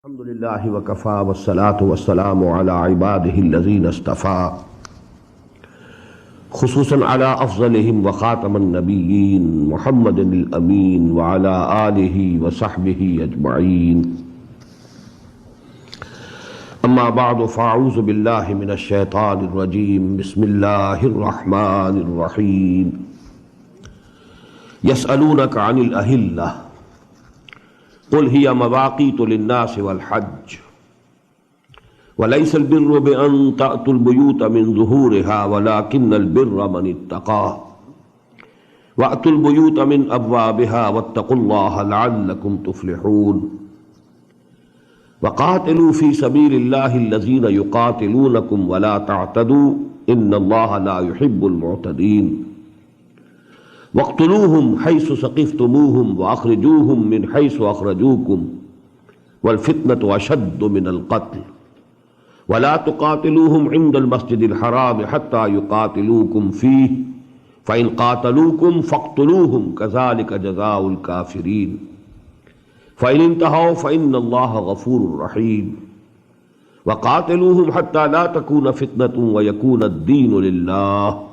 अल्हम्दुलिल्लाहि व कफ़ा वस्सलातु वस्सलामु अला इबादिहिल्लज़ीना इस्तफ़ा खुसूसन अला अफ़ज़लिहिम व ख़ातमन नबिय्यीन मुहम्मदिल अमीन व अला आलिहि व सहबिहि अजमईन। अम्मा बअद फ़अऊज़ु बिल्लाहि मिनश शैतानिर रजीम। बिस्मिल्लाहिर रहमानिर रहीम। यसअलूनका अनिल अहिल्ला क़ुल हिया मवाक़ीतु लिन्नासि वल हज्ज वलैसल बिर्रु बिअन तअतुल बुयूत मिन ज़ुहूरिहा वलाकिन्नल बिर्र मन इत्तक़ा वअतुल बुयूत मिन अब्वाबिहा वत्तक़ुल्लाह लअल्लकुम तुफ़्लिहून। वक़ातिलू फ़ी सबीलिल्लाहि अल्लज़ीना युक़ातिलूनकुम वला तअतदू इन्नल्लाहा ला युहिब्बुल मुअतदीन। वक़्तुलूहुम हैसु सक़िफ़्तुमूहुम वअख़रिजूहुम मिन हैसु अख़रजूकुम वल फ़ित्नतु अशद्दु मिनल क़त्ल वला तुक़ातिलूहुम इंदल मस्जिदिल हराम हत्ता युक़ातिलूकुम फ़ीह फ़इन क़ातलूकुम फ़क़्तुलूहुम कज़ालिक जज़ाउल काफ़िरीन फ़इन इंतहौ फ़इन्नल्लाहा गफ़ूरुर रहीम। वक़ातिलूहुम हत्ता ला तकून फ़ित्नतुन व यकूनद्दीनु लिल्लाह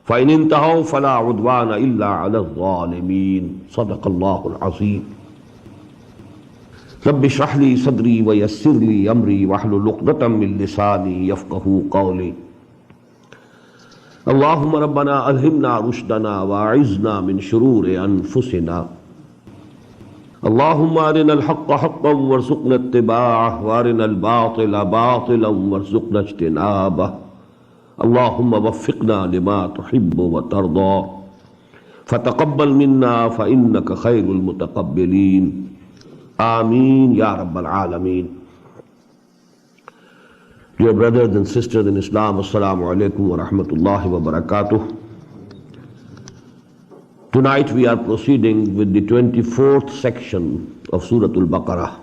फ़इन इंतहौ फ़ला उद्वान इल्ला अलज़्ज़ालिमीन। सदक़ल्लाहुल अज़ीम। रब्बि इश्रह ली सदरी व यस्सिर ली अमरी वहलुल उक़दतम मिन लिसानी यफ़क़हू क़ौली। अल्लाहुम्मा रब्बना अल्हिमना रुश्दना व अइज़्ना मिन शुरूरि अनफुसिना। अल्लाहुम्मा अरिनल हक़्क़ हक़्क़न वरज़ुक़ना इत्तिबाअह व अरिनल बातिला बातिलन वरज़ुक़ना इज्तिनाबह। अल्लाहुम्मा वफ़्फ़िक़ना लिमा तुहिब्बु व तर्दा फ़तक़ब्बल मिन्ना फ़इन्नका ख़ैरुल मुतक़ब्बिलीन। आमीन या रब्बल आलमीन। Dear brothers and sisters in Islam, Assalamu alaikum wa rahmatullahi wa barakatuh. Tonight we are proceeding with the 24th section of Surah Al-Baqarah.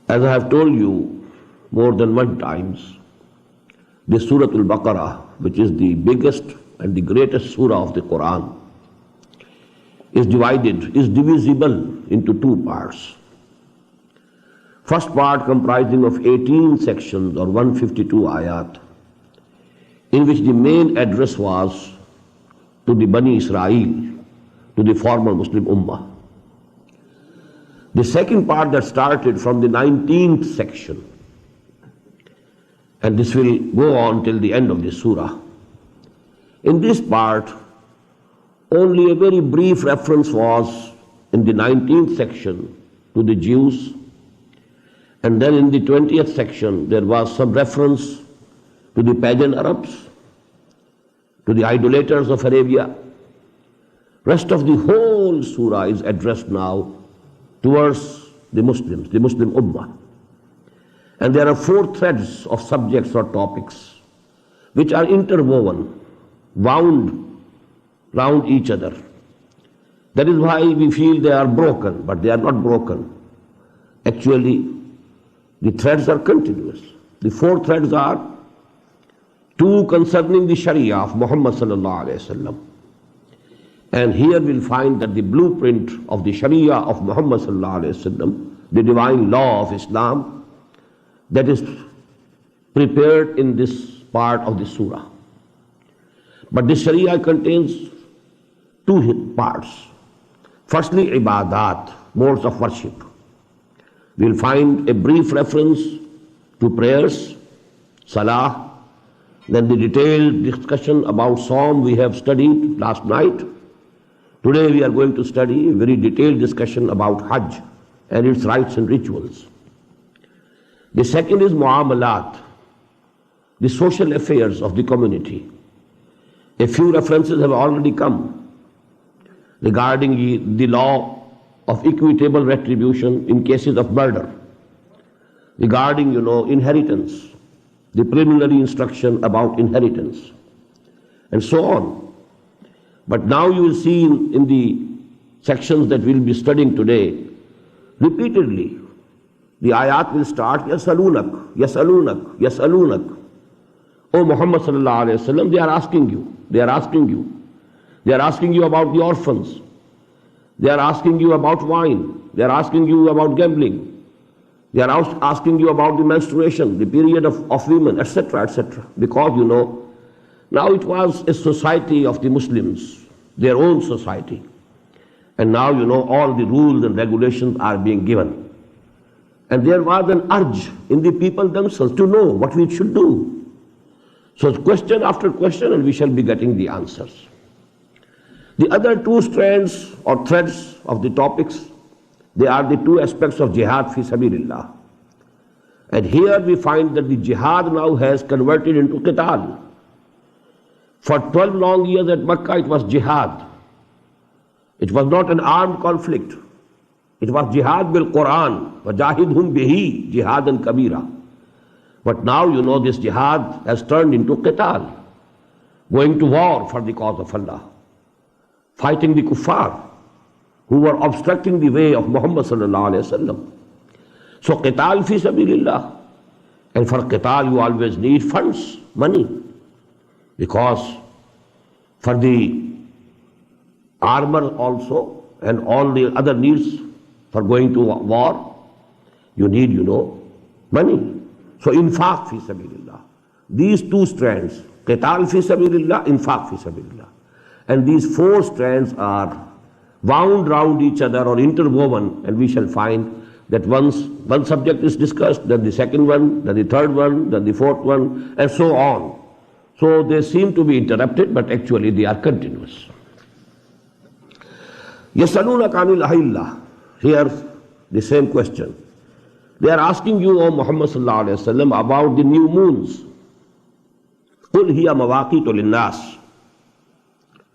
As I have told you more than one times, this Surah Al-Baqarah, which is the biggest and the greatest surah of the Quran, is divisible into two parts. First part comprising of 18 sections or 152 ayat, in which the main address was to the Bani Israel, to the former Muslim Ummah. The second part that started from the 19th section, and this will go on till the end of the surah. In this part, only a very brief reference was in the 19th section to the Jews, and then in the 20th section there was some reference to the pagan Arabs, to the idolaters of Arabia. Rest of the whole surah is addressed now towards the Muslims, the Muslim Ummah. And there are four threads of subjects or topics which are interwoven, wound round each other. That is why we feel they are broken, but they are not broken. Actually, the threads are continuous. The four threads are: two concerning the Sharia of Muhammad sallallahu alaihi wasallam. And here we'll find that the blueprint of the Sharia of Muhammad sallallahu alaihi wasallam, the divine law of Islam, that is prepared in this part of the surah. But the Sharia contains two parts. Firstly, ibadat, modes of worship. We'll find a brief reference to prayers, salah, then the detailed discussion about Psalm we have studied last night. Today we are going to study a very detailed discussion about Hajj and its rites and rituals. The second is mu'amalat, the social affairs of the community. A few references have already come regarding the law of equitable retribution in cases of murder, regarding, inheritance, the preliminary instruction about inheritance, and so on. But now you will see in the sections that we will be studying today, repeatedly, the ayat will start, Yasalunak, Yasalunak, Yasalunak. O Muhammad sallallahu alayhi wa sallam, they are asking you. They are asking you about the orphans. They are asking you about wine. They are asking you about gambling. They are asking you about the menstruation, the period of women, etc., etc. Because, now it was a society of the Muslims, their own society. And now, all the rules and regulations are being given. And there was an urge in the people themselves to know what we should do. So question after question, and we shall be getting the answers. The other two strands or threads of the topics, they are the two aspects of jihad fi sabilillah. And here we find that the jihad now has converted into qital. For 12 long years at Makkah it was jihad. It was not an armed conflict. It was jihad bil Quran. وَجَاهِدْهُمْ بِهِ جِهَادًا كَبِيرًا. But now this jihad has turned into qital. Going to war for the cause of Allah. Fighting the kuffar who were obstructing the way of Muhammad sallallahu alayhi wa sallam. So qital fi sabilillah. And for qital you always need funds, money. Because for the armor also and all the other needs for going to war, you need, money. So infaq fi sabilillah. These two strands, qital fi sabilillah, infaq fi sabilillah. And these four strands are wound round each other or interwoven, and we shall find that once one subject is discussed, then the second one, then the third one, then the fourth one, and so on. So they seem to be interrupted, but actually they are continuous. يَسْأَلُونَكَ عَنِ الْأَهِلَّةِ. Here the same question. They are asking you, O Muhammad sallallahu alayhi wa sallam, about the new moons. قُلْ هِيَ مَوَاقِيتُ لِلنَّاسِ.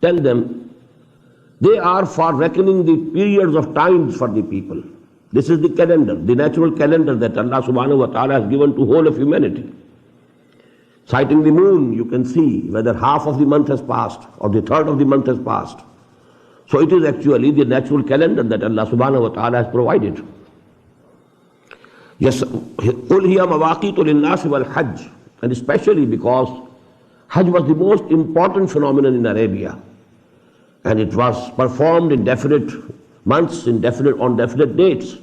Tell them, they are for reckoning the periods of times for the people. This is the calendar, the natural calendar that Allah subhanahu wa ta'ala has given to whole of humanity. Citing the moon, you can see whether half of the month has passed or the third of the month has passed. So it is actually the natural calendar that Allah subhanahu wa ta'ala has provided. Yes, قُلْ هِيَ مَوَاقِيتُ لِلنَّاسِ وَالْحَجِّ. And especially because Hajj was the most important phenomenon in Arabia. And it was performed in definite months, on definite dates.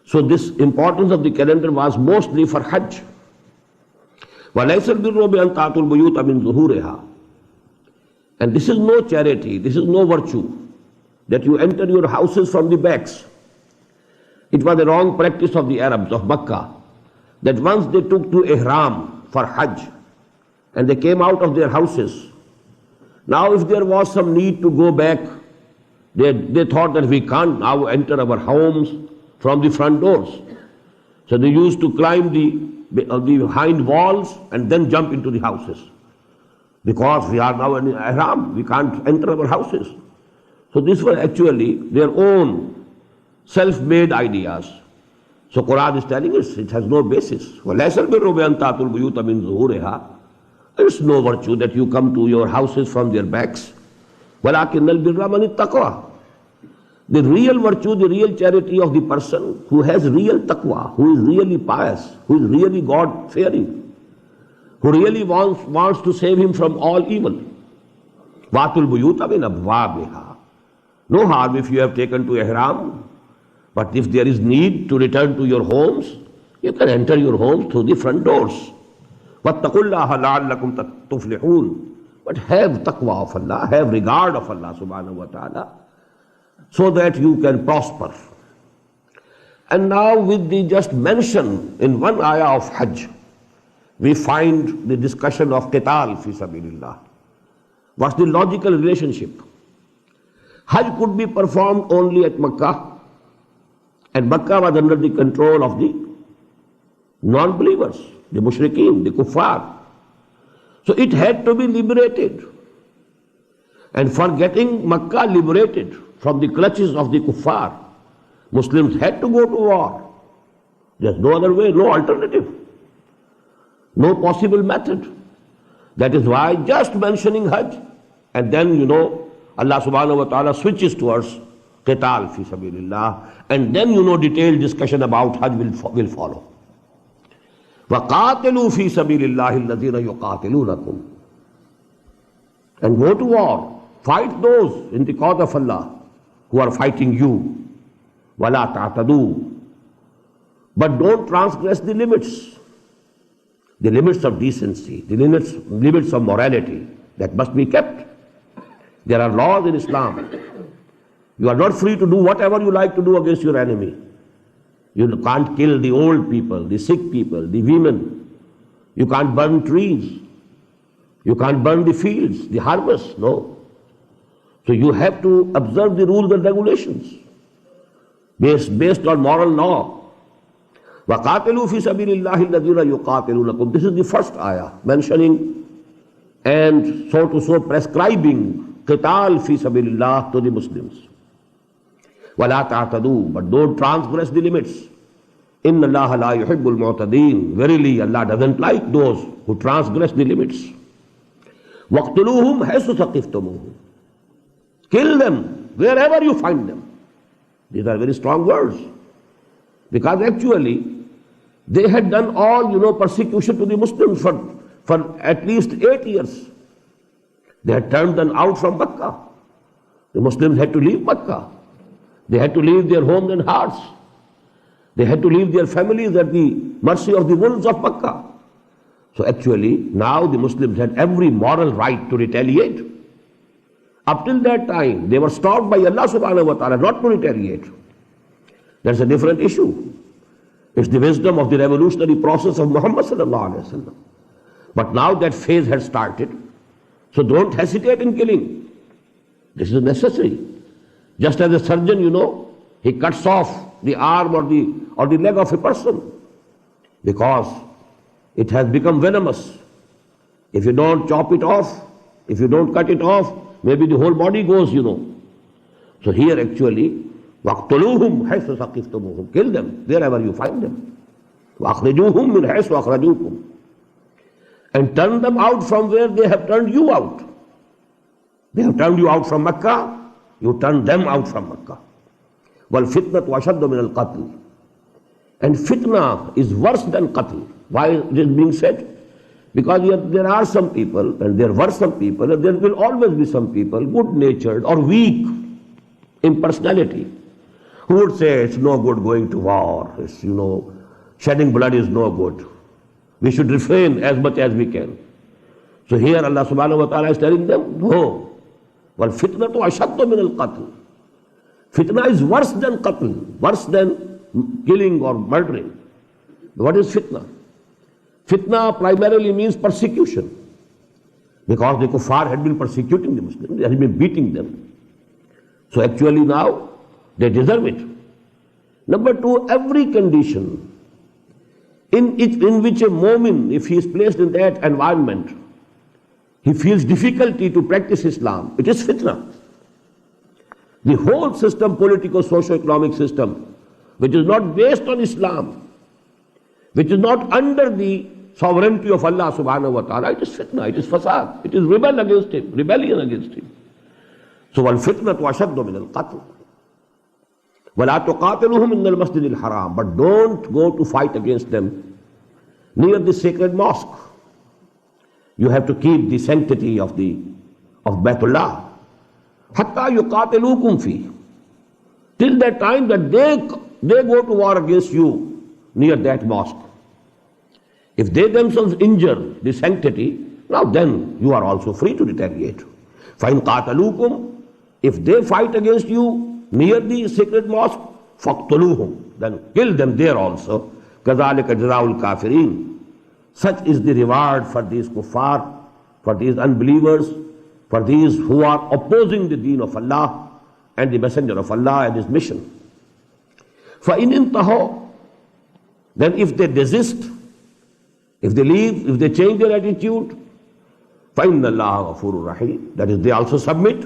So this importance of the calendar was mostly for Hajj. وَلَيْسَ الْبِرُّ بِأَنْ تَأْتُوا الْبُيُوتَ مِنْ ظُهُورِهَا. And this is no charity, this is no virtue, that you enter your houses from the backs. It was a wrong practice of the Arabs of Makkah, that once they took to ihram for Hajj, and they came out of their houses, now if there was some need to go back, they thought that we can't now enter our homes from the front doors. So they used to climb the hind walls and then jump into the houses. Because we are now in ihram, we can't enter our houses. So these were actually their own self-made ideas. So Quran is telling us it has no basis. وَلَيْسَ الْبِرُّ بِأَنْ تَأْتُوا الْبُيُوتَ مِنْ ظُهُورِهَا. There is no virtue that you come to your houses from their backs. وَلَكِنَّ الْبِرَّ مَنِ التَّقْوَى. The real virtue, the real charity of the person who has real taqwa, who is really pious, who is really God-fearing, who really wants to save him from all evil. وَاتُوا الْبُيُوتَ مِنْ أَبْوَابِهَا. No harm if you have taken to ihram, but if there is need to return to your homes, you can enter your homes through the front doors. وَاتَّقُوا اللَّهَ لَعَلَّكُمْ تُفْلِحُونَ. But have taqwa of Allah, have regard of Allah subhanahu wa ta'ala, so that you can prosper. And now with the just mention in one ayah of Hajj, we find the discussion of qital fi sabilillah. What's the logical relationship? Hajj could be performed only at Makkah, and Makkah was under the control of the non-believers, the mushrikeen, the kuffar. So it had to be liberated. And for getting Makkah liberated from the clutches of the kuffar, Muslims had to go to war. There's no other way, no alternative, no possible method. That is why just mentioning Hajj, and then Allah subhanahu wa ta'ala switches towards qital fi sabilillah, and then detailed discussion about Hajj will follow. وَقَاتِلُوا فِي سَبِيلِ اللَّهِ الَّذِينَ يُقَاتِلُونَكُمْ. And go to war, fight those in the cause of Allah who are fighting you. وَلَا تَعْتَدُوا. But don't transgress the limits of decency, the limits of morality that must be kept. There are laws in Islam. You are not free to do whatever you like to do against your enemy. You can't kill the old people, the sick people, the women. You can't burn trees. You can't burn the fields, the harvest, no. So you have to observe the rules and regulations based on moral law. وَقَاتِلُوا فِي سَبِيلِ اللَّهِ الَّذِينَ يُقَاتِلُونَكُمْ. This is the first ayah mentioning and so prescribing qital fi sabilillah to the Muslims. وَلَا تَعْتَدُوا. But don't transgress the limits. إِنَّ اللَّهَ لَا يُحِبُّ الْمُعْتَدِينَ. Verily Allah doesn't like those who transgress the limits. وَاقْتُلُوهُمْ حَيْثُ ثَقِفْتُمُوهُمْ. Kill them wherever you find them. These are very strong words. Because actually, they had done all, persecution to the Muslims for at least 8 years. They had turned them out from Makkah. The Muslims had to leave Makkah. They had to leave their homes and hearts. They had to leave their families at the mercy of the wolves of Makkah. So actually, now the Muslims had every moral right to retaliate. Up till that time, they were stopped by Allah subhanahu wa ta'ala not to retaliate. That's a different issue. It's the wisdom of the revolutionary process of Muhammad sallallahu alaihi wasallam. But now that phase has started, so don't hesitate in killing. This is necessary. Just as a surgeon, he cuts off the arm or the leg of a person because it has become venomous. If you don't chop it off, if you don't cut it off, maybe the whole body goes, So here actually, وَاقْتُلُوهُمْ حَيْثُ ثَقِفْتُمُوهُمْ. Kill them wherever you find them. وَأَخْرِجُوهُمْ مِنْ حَيْثُ أَخْرَجُوكُمْ. And turn them out from where they have turned you out. They have turned you out from Makkah, you turn them out from Makkah. وَالْفِتْنَةُ أَشَدُّ مِنَ الْقَتْلِ. And fitna is worse than qatl. Why it is being said? Because there are some people, and there were some people, and there will always be some people, good-natured or weak in personality, who would say it's no good going to war, it's, shedding blood is no good. We should refrain as much as we can. So here Allah subhanahu wa ta'ala is telling them, no. وَالْفِتْنَةُ أَشَدُّ مِنَ الْقَتْلِ. Fitna is worse than qatl, worse than killing or murdering. What is fitna? Fitna primarily means persecution. Because the kuffar had been persecuting the Muslims, they had been beating them. So actually now, they deserve it. Number two, every condition in which a mu'min, if he is placed in that environment, he feels difficulty to practice Islam, it is fitna. The whole system, political, socio-economic system, which is not based on Islam, which is not under the sovereignty of Allah subhanahu wa ta'ala, it is fitna, it is fasad, it is rebellion against him. So وَالْفِتْنَةُ أَشَدُّ مِنَ الْقَتْلِ. وَلَا تُقَاتِلُهُمْ إِنَّ الْمَسْجِدِ الْحَرَامِ. But don't go to fight against them near the sacred mosque. You have to keep the sanctity of Baytullah. حَتَّى يُقَاتِلُوكُمْ فِيهِ. Till that time that they go to war against you near that mosque. If they themselves injure the sanctity, now then you are also free to retaliate. فَإِنْ قَاتَلُوكُمْ. If they fight against you near the sacred mosque, فَاقْتُلُوهُمْ. Then kill them there also. كَذَلِكَ جَزَاءُ الْكَافِرِينَ. Such is the reward for these kuffar, for these unbelievers, for these who are opposing the deen of Allah and the messenger of Allah and his mission. فَإِنْ انْتَهَوْا. Then if they desist, if they leave, if they change their attitude, فَإِنَّ اللَّهَ غَفُورٌ رَحِيمٌ. That is, they also submit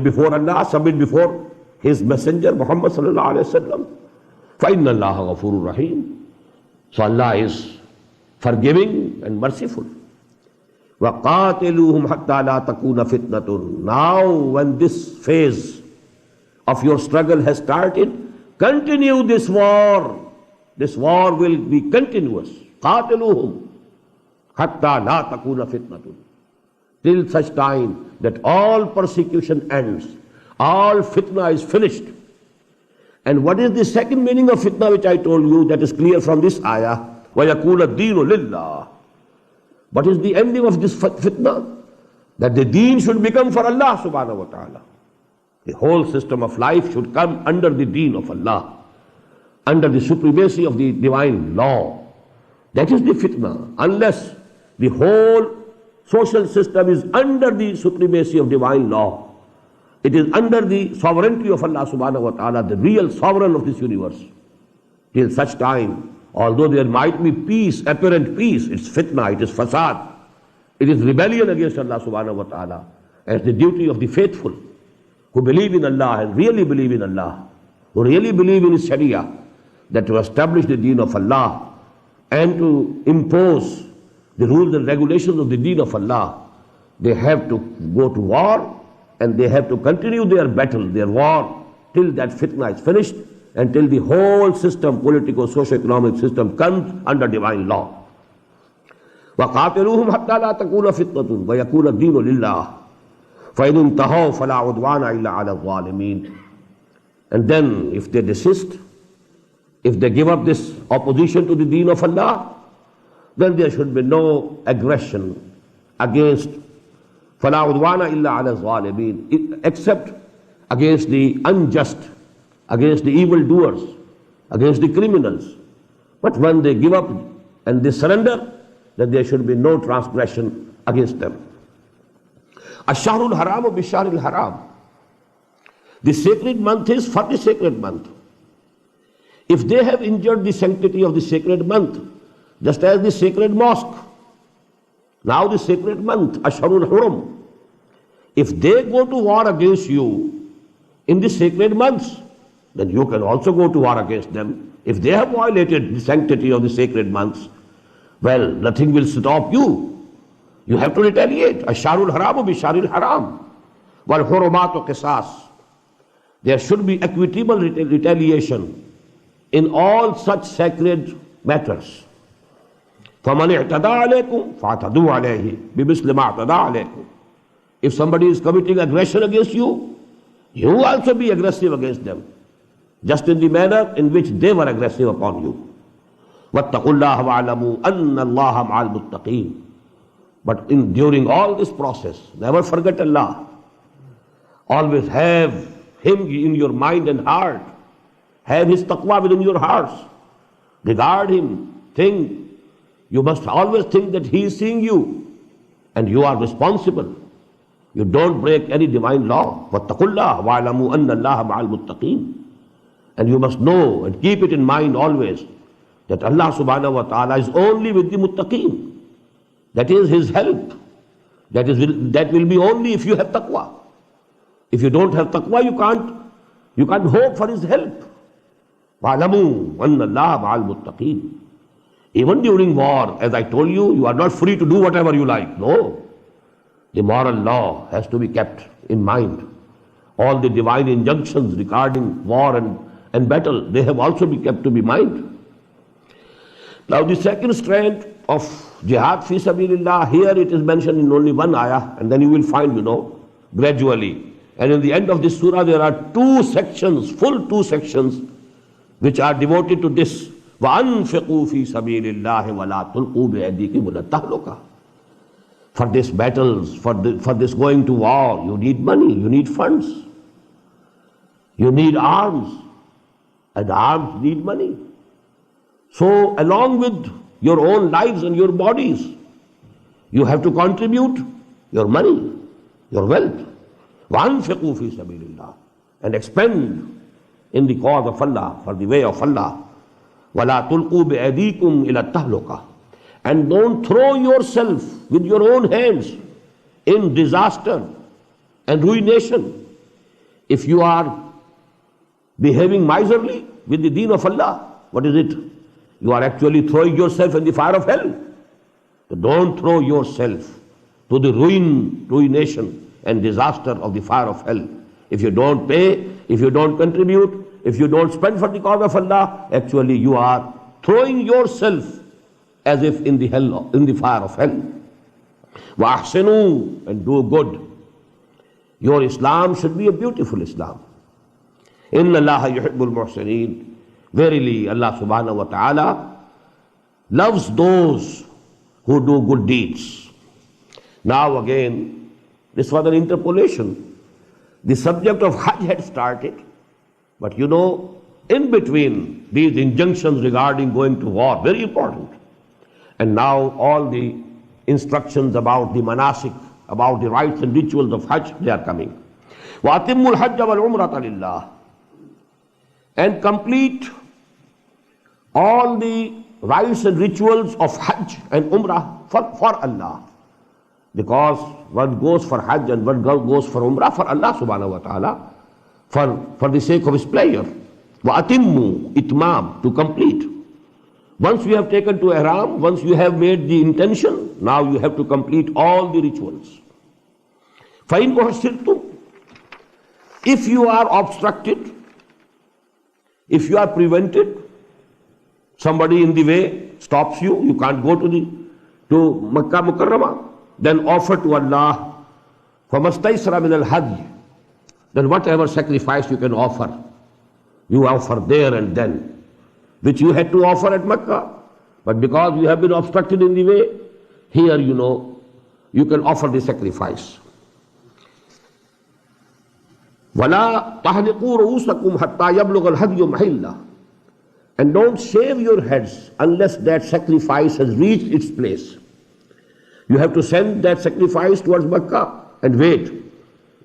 before Allah, submit before his messenger Muhammad sallallahu alaihi wasallam. فَإِنَّ اللَّهَ غَفُورٌ رَحِيمٌ. So Allah is forgiving and merciful. وَقَاتِلُوهُمْ حَتَّى لَا تَكُونَ فِتْنَةٌ. Now when this phase of your struggle has started, continue this war. This war will be continuous. قَاتِلُوهُمْ حَتَّى لَا تَكُونَ فِتْنَةٌ. Till such time that all persecution ends, all fitna is finished. And what is the second meaning of fitna which I told you that is clear from this ayah? وَيَكُونَ الدِّينُ لِلَّهِ. What is the ending of this fitna? That the deen should become for Allah subhanahu wa ta'ala. The whole system of life should come under the deen of Allah, under the supremacy of the divine law. That is the fitna. Unless the whole social system is under the supremacy of divine law, it is under the sovereignty of Allah subhanahu wa ta'ala, the real sovereign of this universe. Till such time, although there might be peace, apparent peace, it's fitna, it is fasad, it is rebellion against Allah subhanahu wa ta'ala, as the duty of the faithful who believe in Allah and really believe in Allah, who really believe in His Sharia, that to establish the deen of Allah and to impose the rules and regulations of the deen of Allah, they have to go to war and they have to continue their battle, their war, till that fitna is finished and till the whole system, political, socio-economic system comes under divine law. وَقَاتِلُوهُمْ حَتَّى لَا تَكُونَ فِتْنَةٌ وَيَكُونَ الدِّينُ لِلَّهِ فَإِنْ انْتَهَوْا فَلَا عُدْوَانَ إِلَّا عَلَى الظَّالِمِينَ. And then if they desist, if they give up this opposition to the deen of Allah, then there should be no aggression against فَلَا عُدْوَانَ إِلَّا عَلَى الظَّالِمِينَ, except against the unjust, against the evildoers, against the criminals. But when they give up and they surrender, then there should be no transgression against them. Ash-Shahrul Haramu bi-Shahril Haram. The sacred month is for the sacred month. If they have injured the sanctity of the sacred month, just as the sacred mosque, now the sacred month, Ashharul Hurum, if they go to war against you in the sacred months, then you can also go to war against them. If they have violated the sanctity of the sacred months, well, nothing will stop you. You have to retaliate. Ashharul Haramu bi-Shahril Haram. Wal Hurumatu Qisas. There should be equitable retaliation in all such sacred matters. فَمَنِ اعْتَدَى عَلَيْكُمْ فَاعْتَدُوا عَلَيْهِ بِمِثْلِ مَا اعْتَدَى عَلَيْكُمْ. If somebody is committing aggression against you, you also be aggressive against them, just in the manner in which they were aggressive upon you. وَاتَّقُوا اللَّهَ وَاعْلَمُوا أَنَّ اللَّهَ مَعَ الْمُتَّقِينَ. But during all this process, never forget Allah. Always have Him in your mind and heart. Have His taqwa within your hearts. Regard Him. Think. You must always think that He is seeing you and you are responsible. You don't break any divine law. وَاتَّقُوا اللَّهَ وَاعْلَمُوا أَنَّ اللَّهَ مَعَ الْمُتَّقِينَ. And you must know and keep it in mind always that Allah subhanahu wa ta'ala is only with the muttaqeen. That is His help. That will be only if you have taqwa. If you don't have taqwa, you can't hope for His help. وَاعْلَمُوا أَنَّ اللَّهَ مَعَ الْمُتَّقِينَ. Even during war, as I told you, you are not free to do whatever you like. No. The moral law has to be kept in mind. All the divine injunctions regarding war and battle, they have also been kept to be mind. Now the second strand of jihad fi sabilillah, here it is mentioned in only one ayah, and then you will find, gradually. And in the end of this surah, there are two sections, full two sections, which are devoted to this. وَأَنْفِقُوا فِي سَبِيلِ اللَّهِ وَلَا تُلْقُوا بِأَيْدِيكُمْ إِلَى التَّهْلُكَةِ. For these battles, for this going to war, you need money, you need funds. You need arms, and arms need money. So along with your own lives and your bodies, you have to contribute your money, your wealth. وَأَنْفِقُوا فِي سَبِيلِ اللَّهِ. And expend in the cause of Allah, for the way of Allah. وَلَا تُلْقُوا بِأَيْدِيكُمْ إِلَى التَّهْلُكَةِ. And don't throw yourself with your own hands in disaster and ruination. If you are behaving miserly with the deen of Allah, what is it? You are actually throwing yourself in the fire of hell. So don't throw yourself to the ruination and disaster of the fire of hell. If you don't pay, if you don't contribute, if you don't spend for the cause of Allah, actually you are throwing yourself as if in the fire of hell. وَأَحْسِنُوا, and do good. Your Islam should be a beautiful Islam. Inna Allah yuhibbul muhsineen. Verily, Allah subhanahu wa ta'ala loves those who do good deeds. Now again, this was an interpolation. The subject of Hajj had started, but you know, in between these injunctions regarding going to war, very important. And now all the instructions about the manasik, about the rites and rituals of Hajj, they are coming. وَأَتِمُّ الْحَجَّ وَالْعُمْرَةَ لِلَّهِ. And complete all the rites and rituals of Hajj and Umrah for Allah. Because one goes for Hajj and one goes for Umrah for Allah subhanahu wa ta'ala, for the sake of His pleasure. وَأَتِمُّ itmam, to complete. Once you have taken to ihram, once you have made the intention, now you have to complete all the rituals. فَإِنْ أُحْسِرْتُمْ, if you are obstructed, if you are prevented, somebody in the way stops you, you can't go to Makkah Mukarramah, then offer to Allah فَمَسْتَيْسَرَ مِنَ الْحَجِّ, then whatever sacrifice you can offer, you offer there and then, which you had to offer at Makkah. But because you have been obstructed in the way, here you know, you can offer the sacrifice. وَلَا تَحْلِقُوا رُؤُوسَكُمْ حَتَّى يَبْلُغَ الْهَدْيُ مَحِلَّهُ. And don't shave your heads unless that sacrifice has reached its place. You have to send that sacrifice towards Makkah and wait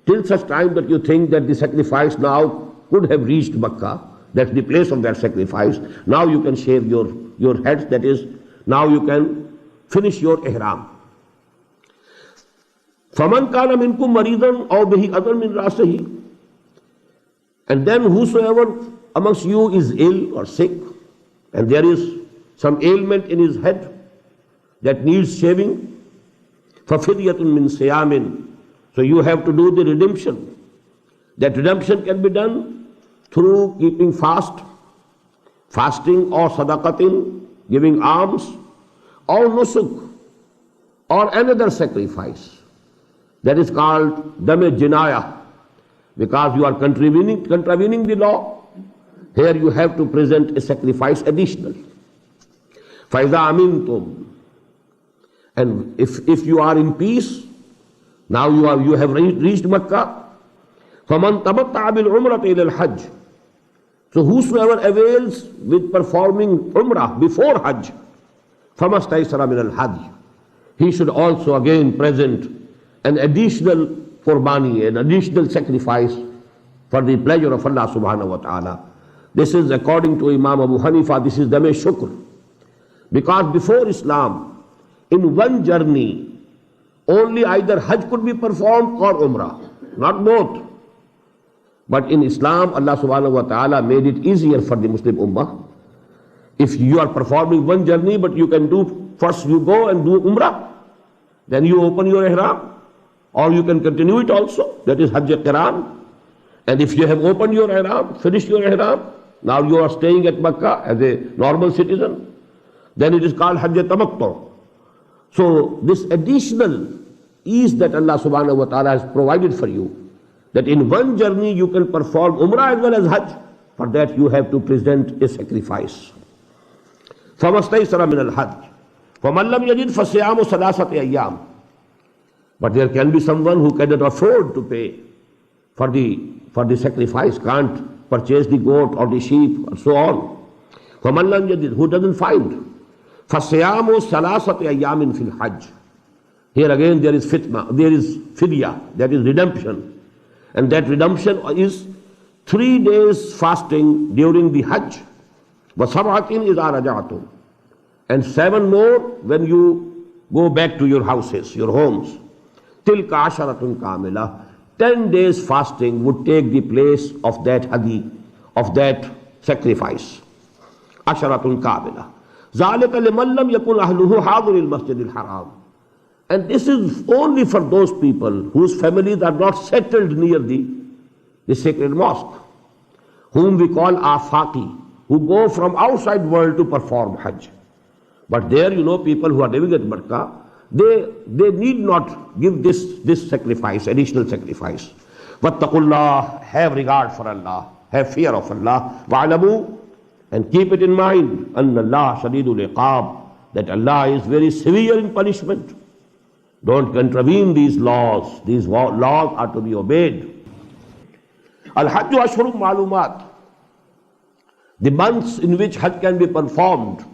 till such time that you think that the sacrifice now could have reached Makkah. That's the place of that sacrifice. Now you can shave your heads, that is, now you can finish your ihram. فَمَنْ كَانَ مِنْكُمْ مَرِيضًا أَوْ بِهِ أَذًى مِنْ رَأْسِهِ. And then whosoever amongst you is ill or sick, and there is some ailment in his head that needs shaving, فَفِدْيَةٌ مِّن صِيَامٍ. So you have to do the redemption. That redemption can be done through keeping fasting or sadaqatin, giving alms, or nusuk, or another sacrifice. That is called dam-e jinayah, because you are contravening the law. Here you have to present a sacrifice additional. فَإِذَا أَمِنْتُمْ. And if you are in peace, now you have reached Makkah. فَمَنْ تَمَتَّعَ بِالْعُمْرَةِ إِلَى الْحَجِّ. So whosoever avails with performing Umrah before Hajj, فَمَسْتَيْسَرَ مِنَ الْحَجِّ. He should also again present an additional qurbani, an additional sacrifice for the pleasure of Allah subhanahu wa ta'ala. This is, according to Imam Abu Hanifa, this is dam-e shukr. Because before Islam, in one journey, only either Hajj could be performed or Umrah, not both. But in Islam, Allah subhanahu wa ta'ala made it easier for the Muslim Ummah. If you are performing one journey, but you can do, first you go and do Umrah, then you open your ihram, or you can continue it also, that is Hajj Qiran. And if you have opened your ihram, finished your ihram, now you are staying at Makkah as a normal citizen, then it is called Hajj Tamattu. So this additional ease that Allah subhanahu wa ta'ala has provided for you, that in one journey you can perform Umrah as well as Hajj, for that you have to present a sacrifice. فَمَسْتَيْسَرَ مِنَ الْحَجِّ فَمَنْ لَمْ يَجِدْ فَصِيَامُ ثَلَاثَةِ أَيَّامٍ. But there can be someone who cannot afford to pay for the sacrifice, can't purchase the goat or the sheep or so on. فَمَنْ لَمْ يَجِدْ, who doesn't find, فَصِيَامُ ثَلَاثَةِ أَيَّامٍ فِي الْحَجِّ. Here again there is fidya, that is redemption. And that redemption is 3 days fasting during the Hajj. وَسَبْعَةٍ إِذَا رَجَعْتُمْ. And 7 more when you go back to your houses, your homes. تِلْكَ عَشَرَةٌ كَامِلَةٌ. 10 days fasting would take the place of that hadi, of that sacrifice. عَشَرَةٌ كَامِلَةٌ. ذَلِكَ لِمَنْ لَمْ يَكُنْ أَهْلُهُ حَاضِرِ الْمَسْجِدِ الْحَرَامِ. And this is only for those people whose families are not settled near the sacred mosque, whom we call afaqi, who go from outside world to perform Hajj. But there, you know, people who are living at Makkah, they need not give this sacrifice, additional sacrifice. Wattaqullah, have regard for Allah, have fear of Allah. Wa'alamu, and keep it in mind, anna Allah shadidul iqab, that Allah is very severe in punishment. Don't contravene these laws. These laws are to be obeyed. Al-Hajj Ashhurum Ma'lumat. The months in which Hajj can be performed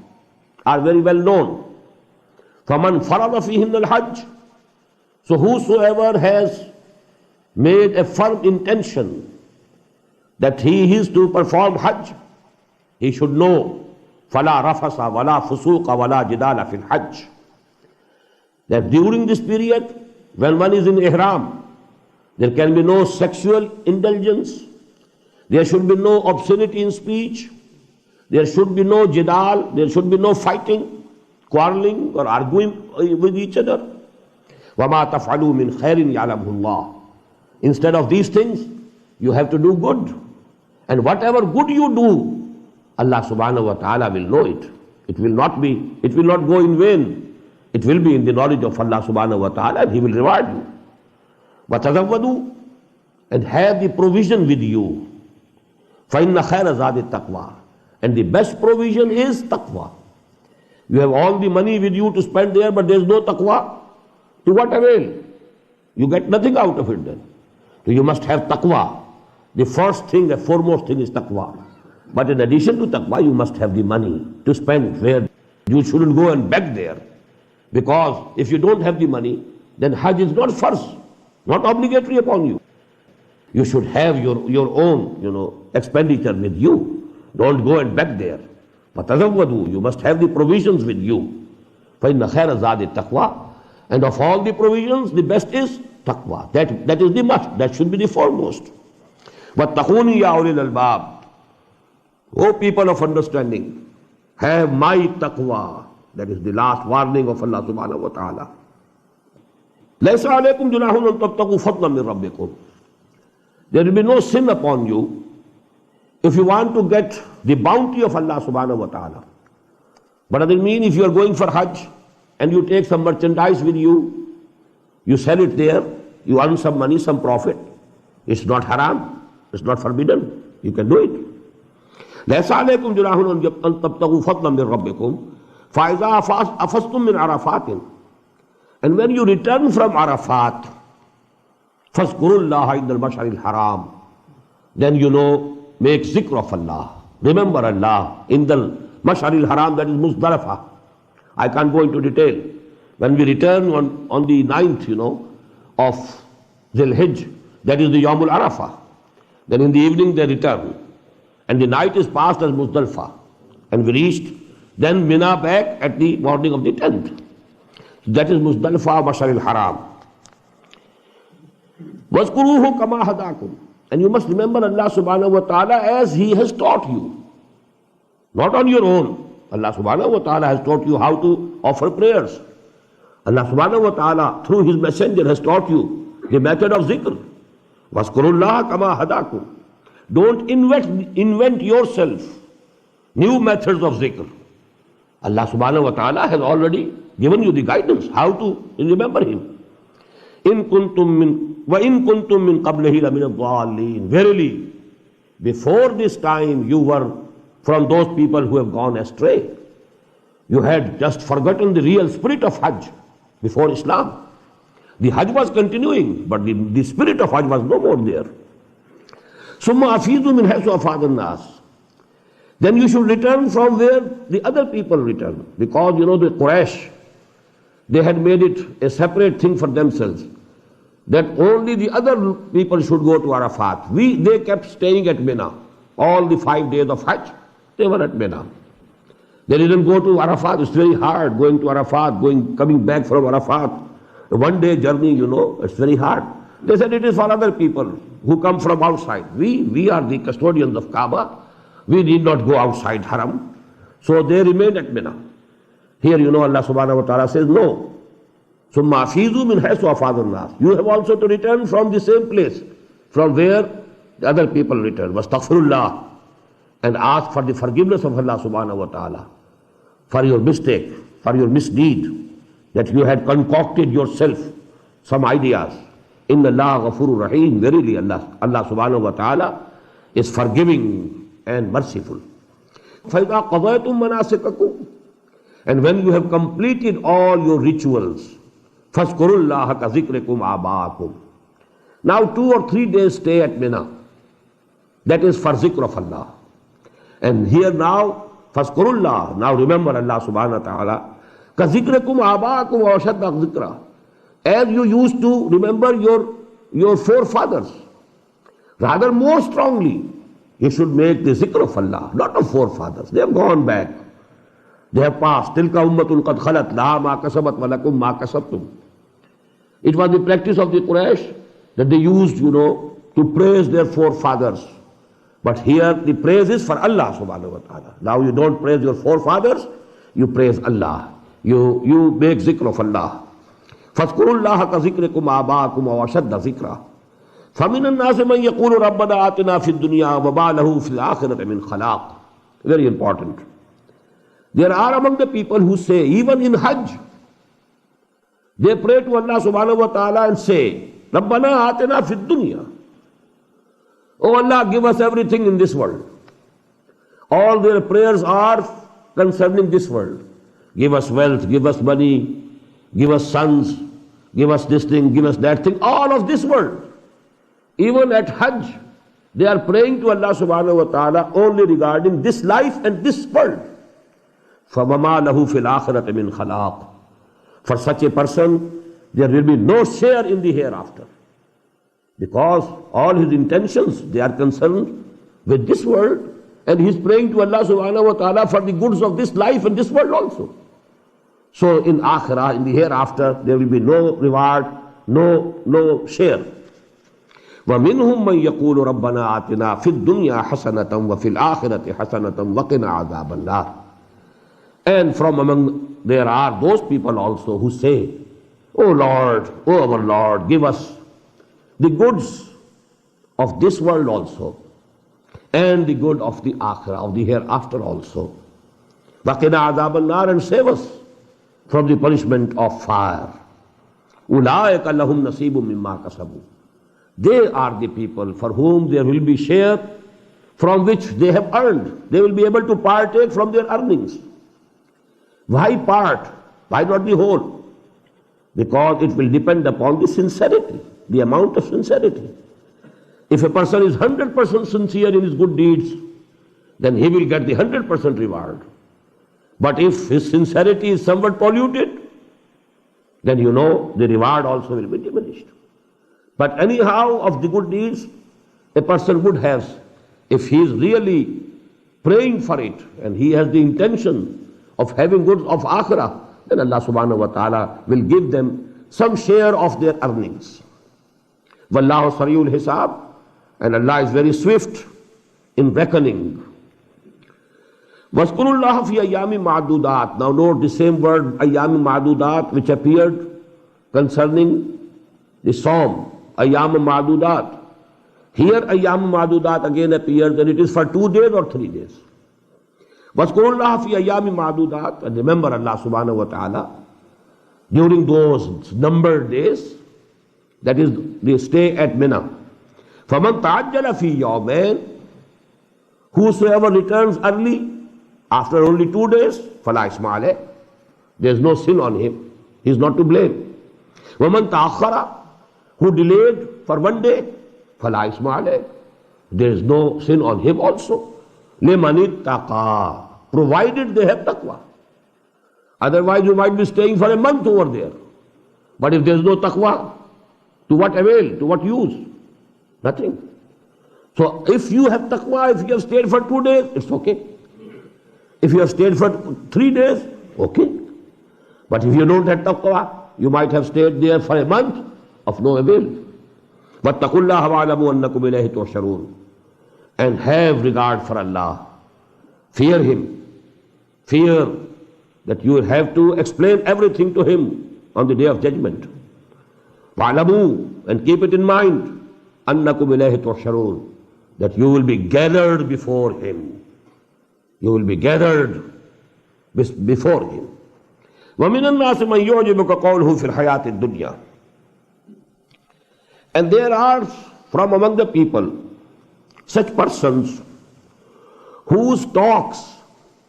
are very well known. فَمَنْ فَرَضَ فِيهِنَّ الْحَجِّ. So whosoever has made a firm intention that he is to perform Hajj, he should know فَلَا رَفَسَ وَلَا فُسُوقَ وَلَا جِدَالَ فِي الْحَجِّ. That during this period, when one is in ihram, there can be no sexual indulgence, there should be no obscenity in speech, there should be no jidal, there should be no fighting, quarreling or arguing with each other. وَمَا تَفْعَلُوا مِنْ خَيْرٍ يَعْلَمْهُ اللَّهُ. Instead of these things, you have to do good. And whatever good you do, Allah subhanahu wa ta'ala will know it. It will not go in vain. It will be in the knowledge of Allah subhanahu wa ta'ala, and He will reward you. وَتَزَوَّدُوا, and have the provision with you. فَإِنَّ خَيْرَ زَادِ التَّقْوَى. And the best provision is taqwa. You have all the money with you to spend there, but there is no taqwa. To what avail? You get nothing out of it then. So you must have taqwa. The first thing, the foremost thing is taqwa. But in addition to taqwa, you must have the money to spend where you shouldn't go and beg there. Because if you don't have the money, then Hajj is not farz, not obligatory upon you. You should have your own, expenditure with you. Don't go and beg there. وَتَزَوَّدُوا, you must have the provisions with you. فَإِنَّ خَيْرَ زَادِ التَّقْوَى. And of all the provisions, the best is taqwa. That is the must. That should be the foremost. وَاتَّقُونِي يَا أُولِي الْأَلْبَابِ. O people of understanding, have my taqwa. That is the last warning of Allah subhanahu wa ta'ala. لَيْسَ عَلَيْكُمْ جُنَاحٌ أَن تَبْتَغُوا فَضْلًا مِّن رَبِّكُمْ. There will be no sin upon you if you want to get the bounty of Allah subhanahu wa ta'ala. What does it mean? If you are going for Hajj and you take some merchandise with you, you sell it there, you earn some money, some profit. It's not haram, it's not forbidden. You can do it. لَيْسَ عَلَيْكُمْ جُنَاحٌ أَن تَبْتَغُوا فَضْلًا مِّن رَبِّكُمْ فَإِذَا أَفَضْتُم مِّنْ عَرَفَاتٍ. And when you return from Arafat, فَاذْكُرُوا اللَّهَ عِنْدَ الْمَشْعَرِ الْحَرَامِ. Then make zikr of Allah. Remember Allah in the Mash'ar al-Haram, that is Muzdalifah. I can't go into detail. When we return on the 9th, of Dhul Hijj, that is the Yawmul Arafah. Then in the evening they return. And the night is passed as Muzdalifah. And we reached then Mina back at the morning of the 10th. That is Muzdalifah, Mash'ar al-Haram. وَاذْكُرُوهُ كَمَا هَدَاكُمْ. And you must remember Allah subhanahu wa ta'ala as He has taught you. Not on your own. Allah subhanahu wa ta'ala has taught you how to offer prayers. Allah subhanahu wa ta'ala through His messenger has taught you the method of zikr. وَاذْكُرُوا كَمَا هَدَاكُمْ. Don't invent yourself new methods of zikr. Allah subhanahu wa ta'ala has already given you the guidance how to remember Him. وَإِن كُنْتُم مِّن قَبْلِهِ لَمِنَ الضَّالِّينَ. Verily, before this time you were from those people who have gone astray. You had just forgotten the real spirit of Hajj before Islam. The Hajj was continuing, but the spirit of Hajj was no more there. ثُمَّ أَفِيضُوا مِنْ حَيْثُ أَفَاضَ النَّاسِ. Then you should return from where the other people return. Because the Quraysh, they had made it a separate thing for themselves, that only the other people should go to Arafat. They kept staying at Mina. All the 5 days of Hajj, they were at Mina. They didn't go to Arafat. It's very hard going to Arafat, coming back from Arafat. A 1-day journey, it's very hard. They said it is for other people who come from outside. We are the custodians of Kaaba. We need not go outside Haram. So they remained at Mina. Here, Allah subhanahu wa ta'ala says, no. ثُمَّ أَفِيضُوا مِنْ حَيْثُ أَفَاضَ النَّاسِ. You have also to return from the same place, from where the other people return. وَاسْتَغْفِرُوا اللَّهِ. And ask for the forgiveness of Allah subhanahu wa ta'ala for your mistake, for your misdeed, that you had concocted yourself some ideas Inna Allah ghafurur rahim. Verily Allah subhanahu wa ta'ala is forgiving and merciful. فَإِذَا قَضَيْتُم مَنَاسِكَكُمْ, and when you have completed all your rituals, فَاذْكُرُوا اللَّهَ كَذِكْرِكُمْ آبَاءَكُمْ. Now 2 or 3 days stay at Mina. That is for zikr of Allah. And here now, فَاذْكُرُوا اللَّهَ, now remember Allah subhanahu wa ta'ala, كَذِكْرِكُمْ آبَاءَكُمْ وَأَشَدَّ ذِكْرًا, as you used to remember your forefathers. Rather more strongly, you should make the zikr of Allah, not of forefathers. They have gone back. They have passed. تِلْكَ أُمَّةٌ قَدْ خَلَتْ لَهَا مَا كَسَبَتْ وَلَكُمْ مَا كَسَبْتُمْ. It was the practice of the Quraysh that they used, to praise their forefathers. But here the praise is for Allah subhanahu wa ta'ala. Now you don't praise your forefathers, you praise Allah. You make zikr of Allah. فَاذْكُرُوا اللَّهَ كَذِكْرِكُمْ آبَاءَكُمْ وَأَشَدَّ ذِكْرًا. فَمِنَ النَّاسِ مَنْ يَقُولُ رَبَّنَا آتِنَا فِي الدُّنْيَا وَمَا لَهُ فِي الْآخِرَةِ مِنْ خَلَاقٍ. Very important. There are among the people who say, even in Hajj, they pray to Allah subhanahu wa ta'ala and say, رَبَّنَا آتِنَا فِي الدُّنْيَا. Oh Allah, give us everything in this world. All their prayers are concerning this world. Give us wealth, give us money, give us sons, give us this thing, give us that thing, all of this world. Even at Hajj, they are praying to Allah subhanahu wa ta'ala only regarding this life and this world. فَمَمَا لَهُ فِي الْآخِرَةِ مِنْ خَلَاقٍ. For such a person, there will be no share in the hereafter. Because all his intentions, they are concerned with this world, and he is praying to Allah subhanahu wa ta'ala for the goods of this life and this world also. So in akhirah, in the hereafter, there will be no reward, no share. وَمِنْهُمْ مَنْ يَقُولُ رَبَّنَا آتِنَا فِي الدُّنْيَا حَسَنَةً وَفِي الْآخِرَةِ حَسَنَةً وَقِنَا عَذَابَ النَّارِ. And from among there are those people also who say, O Lord, O our Lord, give us the goods of this world also, and the good of the akhirah, of the hereafter also. وَقِنَا عَذَابَ النَّارِ, and save us from the punishment of fire. أُولَٰئِكَ لَهُمْ نَصِيبٌ مِّمَّا كَسَبُوا. They are the people for whom there will be share from which they have earned. They will be able to partake from their earnings. Why part? Why not the whole? Because it will depend upon the sincerity, the amount of sincerity. If a person is 100% sincere in his good deeds, then he will get the 100% reward. But if his sincerity is somewhat polluted, then the reward also will be diminished. But anyhow, of the good deeds, a person would have, if he is really praying for it, and he has the intention of having goods of akhirah, then Allah subhanahu wa ta'ala will give them some share of their earnings. Wallahu sariyul hisab, and Allah is very swift in reckoning. Wazkurullaha fi ayyami ma'dudat. Now note the same word ayyami ma'dudat which appeared concerning the Psalm, ayyam ma'dudat. Here ayyam ma'dudat again appears, and it is for 2 days or 3 days. Wazkurullaha fi ayyami ma'dudat, and remember Allah subhanahu wa ta'ala during those numbered days, that is the stay at Mina. فَمَنْ تَعَجَّلَ فِي يَوْمَيْنِ, whosoever returns early after only 2 days, فَلَا إِثْمَ عَلَيْهِ, there is no sin on him, he is not to blame. وَمَنْ تَأَخَّرَ, who delayed for 1 day, فَلَا إِثْمَ عَلَيْهِ, there is no sin on him also. لِمَنِ اتَّقَى, provided they have taqwa. Otherwise you might be staying for a month over there. But if there is no taqwa, to what avail, to what use? Nothing. So if you have taqwa, if you have stayed for 2 days, it's okay. If you have stayed for 3 days, okay. But if you don't have taqwa, you might have stayed there for a month, of no avail. وَاتَّقُوا اللَّهَ وَاعْلَمُوا أَنَّكُمْ إِلَيْهِ تُحْشَرُونَ, and have regard for Allah. Fear Him. Fear that you will have to explain everything to Him on the day of judgment. وَاعْلَمُوا, and keep it in mind, أَنَّكُمْ إِلَيْهِ تُحْشَرُونَ, that you will be gathered before Him. You will be gathered before Him. وَمِنَ النَّاسِ مَنْ يُعْجِبُكَ قَوْلُهُ فِي الْحَيَاةِ الدُّنْيَا, And there are from among the people such persons whose talks,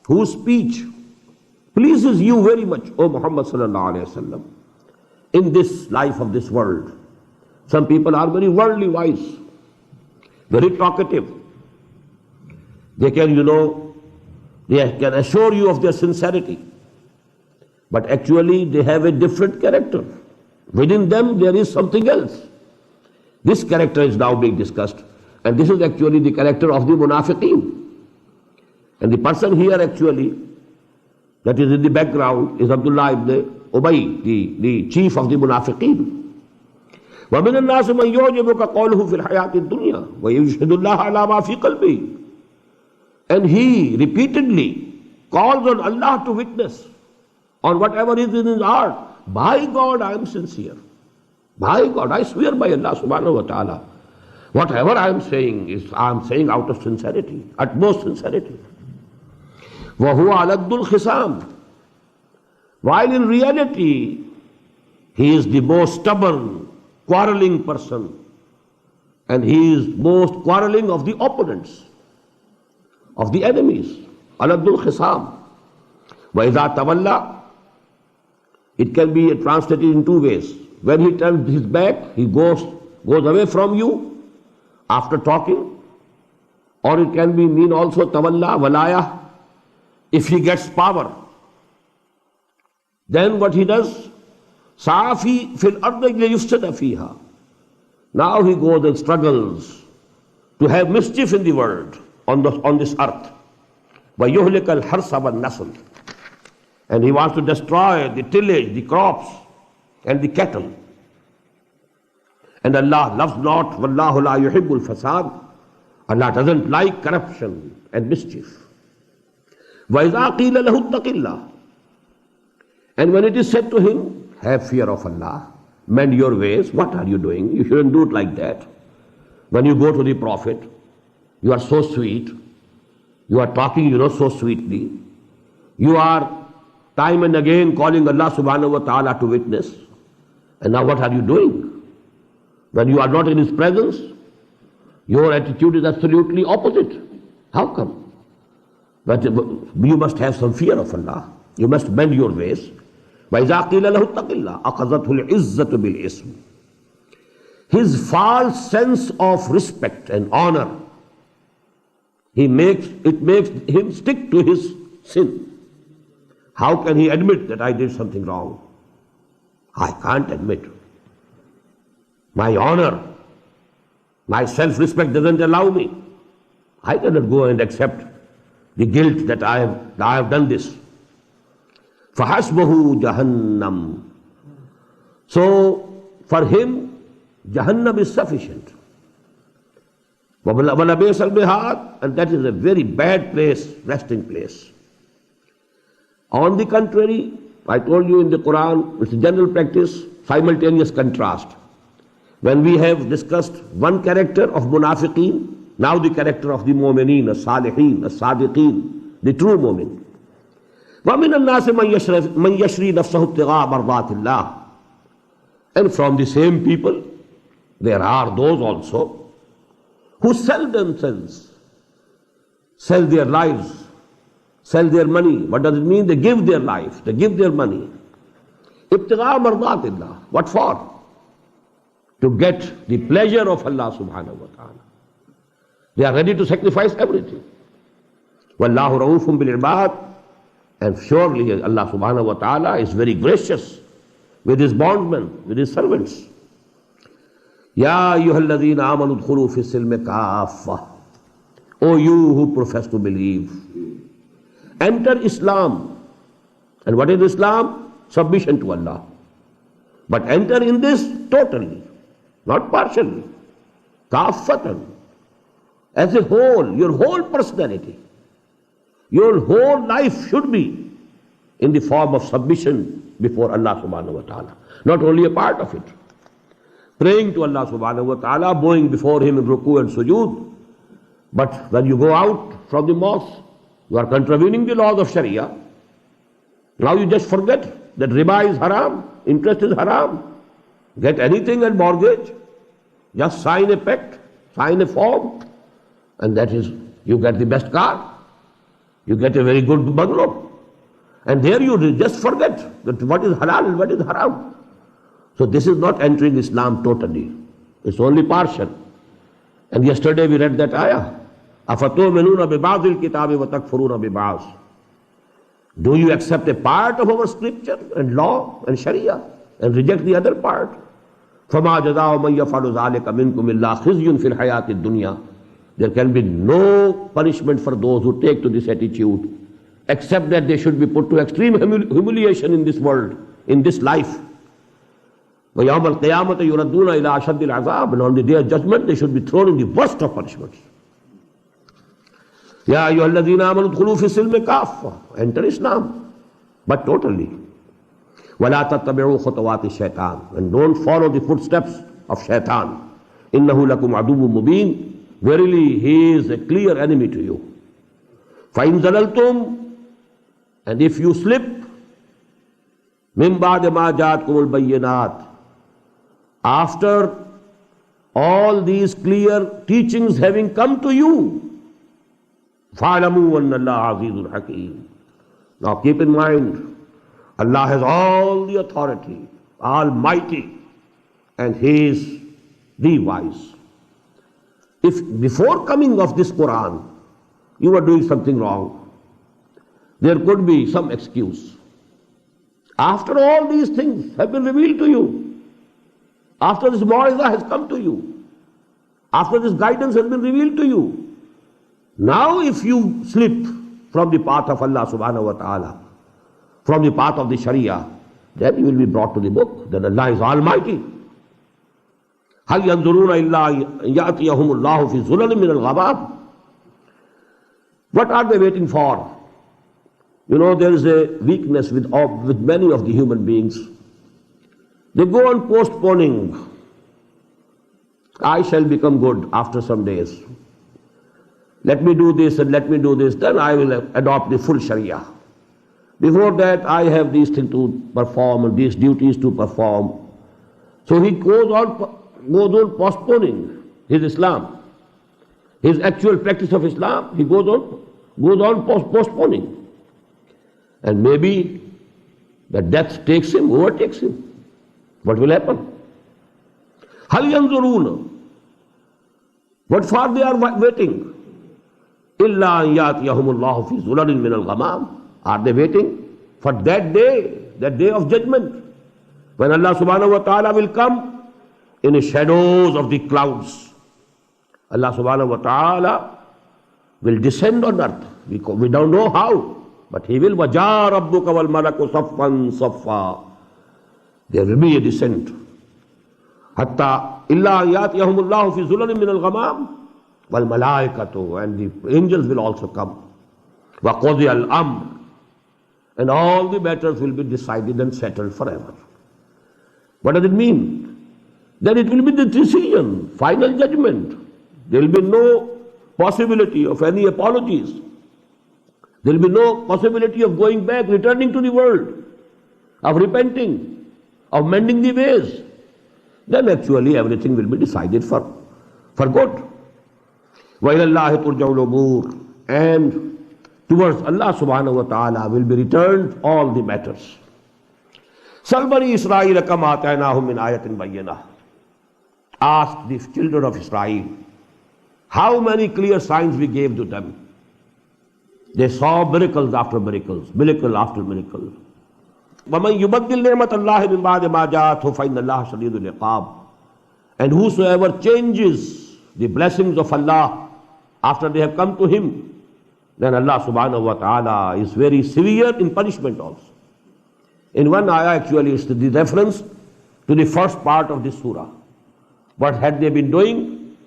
whose speech pleases you very much, O Muhammad sallallahu alaihi wasallam, in this life of this world. Some people are very worldly wise, very talkative. They can, they can assure you of their sincerity. But actually they have a different character. Within them there is something else. This character is now being discussed. And this is actually the character of the munafiqeen. And the person here actually, that is in the background, is Abdullah ibn Ubay, the chief of the munafiqeen. وَمِنَ النَّاسِ مَنْ يُعْجِبُكَ قَوْلُهُ فِي الْحَيَاةِ الدُّنْيَا وَيُشْهِدُ اللَّهَ عَلَى مَا فِي قَلْبِهِ. And he repeatedly calls on Allah to witness on whatever is in his heart. By God, I am sincere. By God, I swear by Allah subhanahu wa ta'ala. Whatever I am saying out of sincerity, utmost sincerity. وَهُوَ عَلَدُّ الْخِصَامِ. While in reality, he is the most stubborn, quarreling person. And he is most quarreling of the opponents, of the enemies. عَلَدُّ الْخِصَامِ. وَإِذَا تَوَلَّى. It can be translated in two ways. When he turns his back, he goes away from you after talking. Or it can mean also tawalla, walaya. If he gets power, then what he does? Sa'afi fil ardi liyufsida fiha. Now he goes and struggles to have mischief in the world, on this earth. وَيُهْلِكَ الْحَرْثَ وَالنَّسْلَ. And he wants to destroy the tillage, the crops, and the cattle. And Allah loves not, وَاللَّهُ لَا يُحِبُّ الْفَسَادِ. Allah doesn't like corruption and mischief. وَإِذَا قِيلَ لَهُ اتَّقِ اللَّهِ. And when it is said to him, have fear of Allah, mend your ways, what are you doing? You shouldn't do it like that. When you go to the Prophet, you are so sweet, you are talking, so sweetly, you are time and again calling Allah subhanahu wa ta'ala to witness. And now what are you doing? When you are not in His presence, your attitude is absolutely opposite. How come? But you must have some fear of Allah. You must bend your ways. وَإِذَا قِيلَ لَهُ اتَّقِ اللَّهِ أَخَذَتْهُ الْعِزَّةُ بِالْإِثْمِ. His false sense of respect and honor, it makes him stick to his sin. How can he admit that I did something wrong? I can't admit. My honor, my self-respect doesn't allow me. I cannot go and accept the guilt that I have done this. فَحَسْبُهُ جَهَنَّمْ. So for him, Jahannam is sufficient. وَلَبِئْسَ الْمِهَادُ. And that is a very bad place, resting place. On the contrary, I told you in the Quran, it's a general practice, simultaneous contrast. When we have discussed one character of munafiqeen, now the character of the mu'mineen, as-salihin, as-sadiqeen, the true mu'min. وَمِنَ النَّاسِ مَنْ يَشْرِي نَفْسَهُ ابْتِغَاءَ مَرْضَاتِ اللَّهِ. And from the same people, there are those also who sell themselves, sell their lives, sell their money. What does it mean? They give their life, they give their money. ابْتِغَاءَ مَرْضَاتِ اللَّهِ. What for? To get the pleasure of Allah subhanahu wa ta'ala. They are ready to sacrifice everything. وَاللَّهُ رَؤُوفٌ بِالْعِبَادِ. And surely Allah subhanahu wa ta'ala is very gracious with His bondmen, with His servants. يَا أَيُّهَا الَّذِينَ آمَنُوا ادْخُلُوا فِي السِّلْمِ كَافَّةً. O you who profess to believe, enter Islam. And what is Islam? Submission to Allah. But enter in this totally, not partially. Kaffatan. As a whole, your whole personality, your whole life should be in the form of submission before Allah subhanahu wa ta'ala. Not only a part of it. Praying to Allah subhanahu wa ta'ala, bowing before Him in ruku and sujood. But when you go out from the mosque, you are contravening the laws of Sharia. Now you just forget that riba is haram, interest is haram. Get anything and mortgage. Just sign a pact, sign a form, and that is, you get the best car, you get a very good bungalow. And there you just forget that what is halal and what is haram. So this is not entering Islam totally. It's only partial. And yesterday we read that ayah. أَفَتُؤْمِنُونَ بِبَعْضِ الْكِتَابِ وَتَكْفُرُونَ بِبَعْضٍ. Do you accept a part of our scripture and law and sharia and reject the other part? فَمَا جَزَاءُ مَنْ يَفْعَلُ ذَلِكَ مِنْكُمْ إِلَّا خِزْيٌ فِي الْحَيَاةِ الدُّنْيَا. There can be no punishment for those who take to this attitude, except that they should be put to extreme humiliation in this world, in this life. وَيَوْمَ الْقِيَامَةِ يُرَدُّونَ إِلَىٰ أَشَدِّ الْعَذَابِ. And on the day of judgment, they should be thrown in the worst of punishments. يَا أَيُّهَا الَّذِينَ آمَنُوا ادْخُلُوا فِي السِّلْمِ كَافَّةً. Enter Islam, but totally. وَلَا تَتَّبِعُوا خُطُوَاتِ الشَّيْطَانِ. And don't follow the footsteps of shaitan. إِنَّهُ لَكُمْ عَدُوٌّ مُبِينٌ. Verily, he is a clear enemy to you. فَإِنْ زَلَلْتُمْ. And if you slip, مِنْ بَعْدِ مَا جَاءَتْكُمُ الْبَيِّنَاتِ. After all these clear teachings having come to you, فَعْلَمُوا أَنَّ اللَّهَ عَزِيزٌ حَكِيمٌ. Now keep in mind, Allah has all the authority, almighty, and He is the wise. If before coming of this Quran, you were doing something wrong, there could be some excuse. After all these things have been revealed to you, after this Mau'izah has come to you, after this guidance has been revealed to you, now if you slip from the path of Allah subhanahu wa ta'ala, from the path of the Sharia, then you will be brought to the book. Then Allah is almighty. هَلْ يَنْظُرُونَ إِلَّا يَأْتِيَهُمُ اللَّهُ فِي ظُلَلٍ مِّنَ الْغَمَامِ. What are they waiting for? You know, there is a weakness with many of the human beings. They go on postponing. I shall become good after some days. Let me do this and let me do this, then I will adopt the full Sharia. Before that, I have these things to perform and these duties to perform. So he goes on postponing his Islam. His actual practice of Islam, he goes on postponing. And maybe the death takes him, overtakes him. What will happen? هَلْ يَنْظُرُونَ. What for they are waiting? إِلَّا أَنْ يَأْتِيَهُمُ اللَّهُ فِي ظُلَلٍ مِّنَ الْغَمَامِ. Are they waiting for that day of judgment, when Allah subhanahu wa ta'ala will come in the shadows of the clouds? Allah subhanahu wa ta'ala will descend on earth. We don't know how, but He will. وَجَاءَ رَبُّكَ وَالْمَلَكُ صَفًّا صَفًّا. There will be a descent. حَتَّى إِلَّا يَأْتِيَهُمُ اللَّهُ فِي ظُلَلٍ مِّنَ الْغَمَامِ وَالْمَلَائِكَةُ. And the angels will also come. وَقُضِيَ الْأَمْرُ. And all the matters will be decided and settled forever. What does it mean? Then it will be the decision, final judgment. There will be no possibility of any apologies. There will be no possibility of going back, returning to the world, of repenting, of mending the ways. Then actually everything will be decided for good. وَإِلَى اللَّهِ تُرْجَعُ الْأُمُورُ. And towards Allah subhanahu wa ta'ala will be returned all the matters. سَلْ بَنِي إِسْرَائِيلَ كَمْ آتَيْنَاهُمْ مِنْ آيَةٍ بَيِّنَةٍ. Ask the children of Israel, how many clear signs we gave to them. They saw miracles after miracles, miracle after miracle. وَمَنْ يُبَدِّلْ نِعْمَةَ اللَّهِ مِنْ بَعْدِ مَا جَاءَتْهُ فَإِنَّ اللَّهَ شَدِيدُ الْعِقَابِ. And whosoever changes the blessings of Allah after they have come to him, then Allah subhanahu wa ta'ala is very severe in punishment also. In one ayah actually is the reference to the first part of this surah. What had they been doing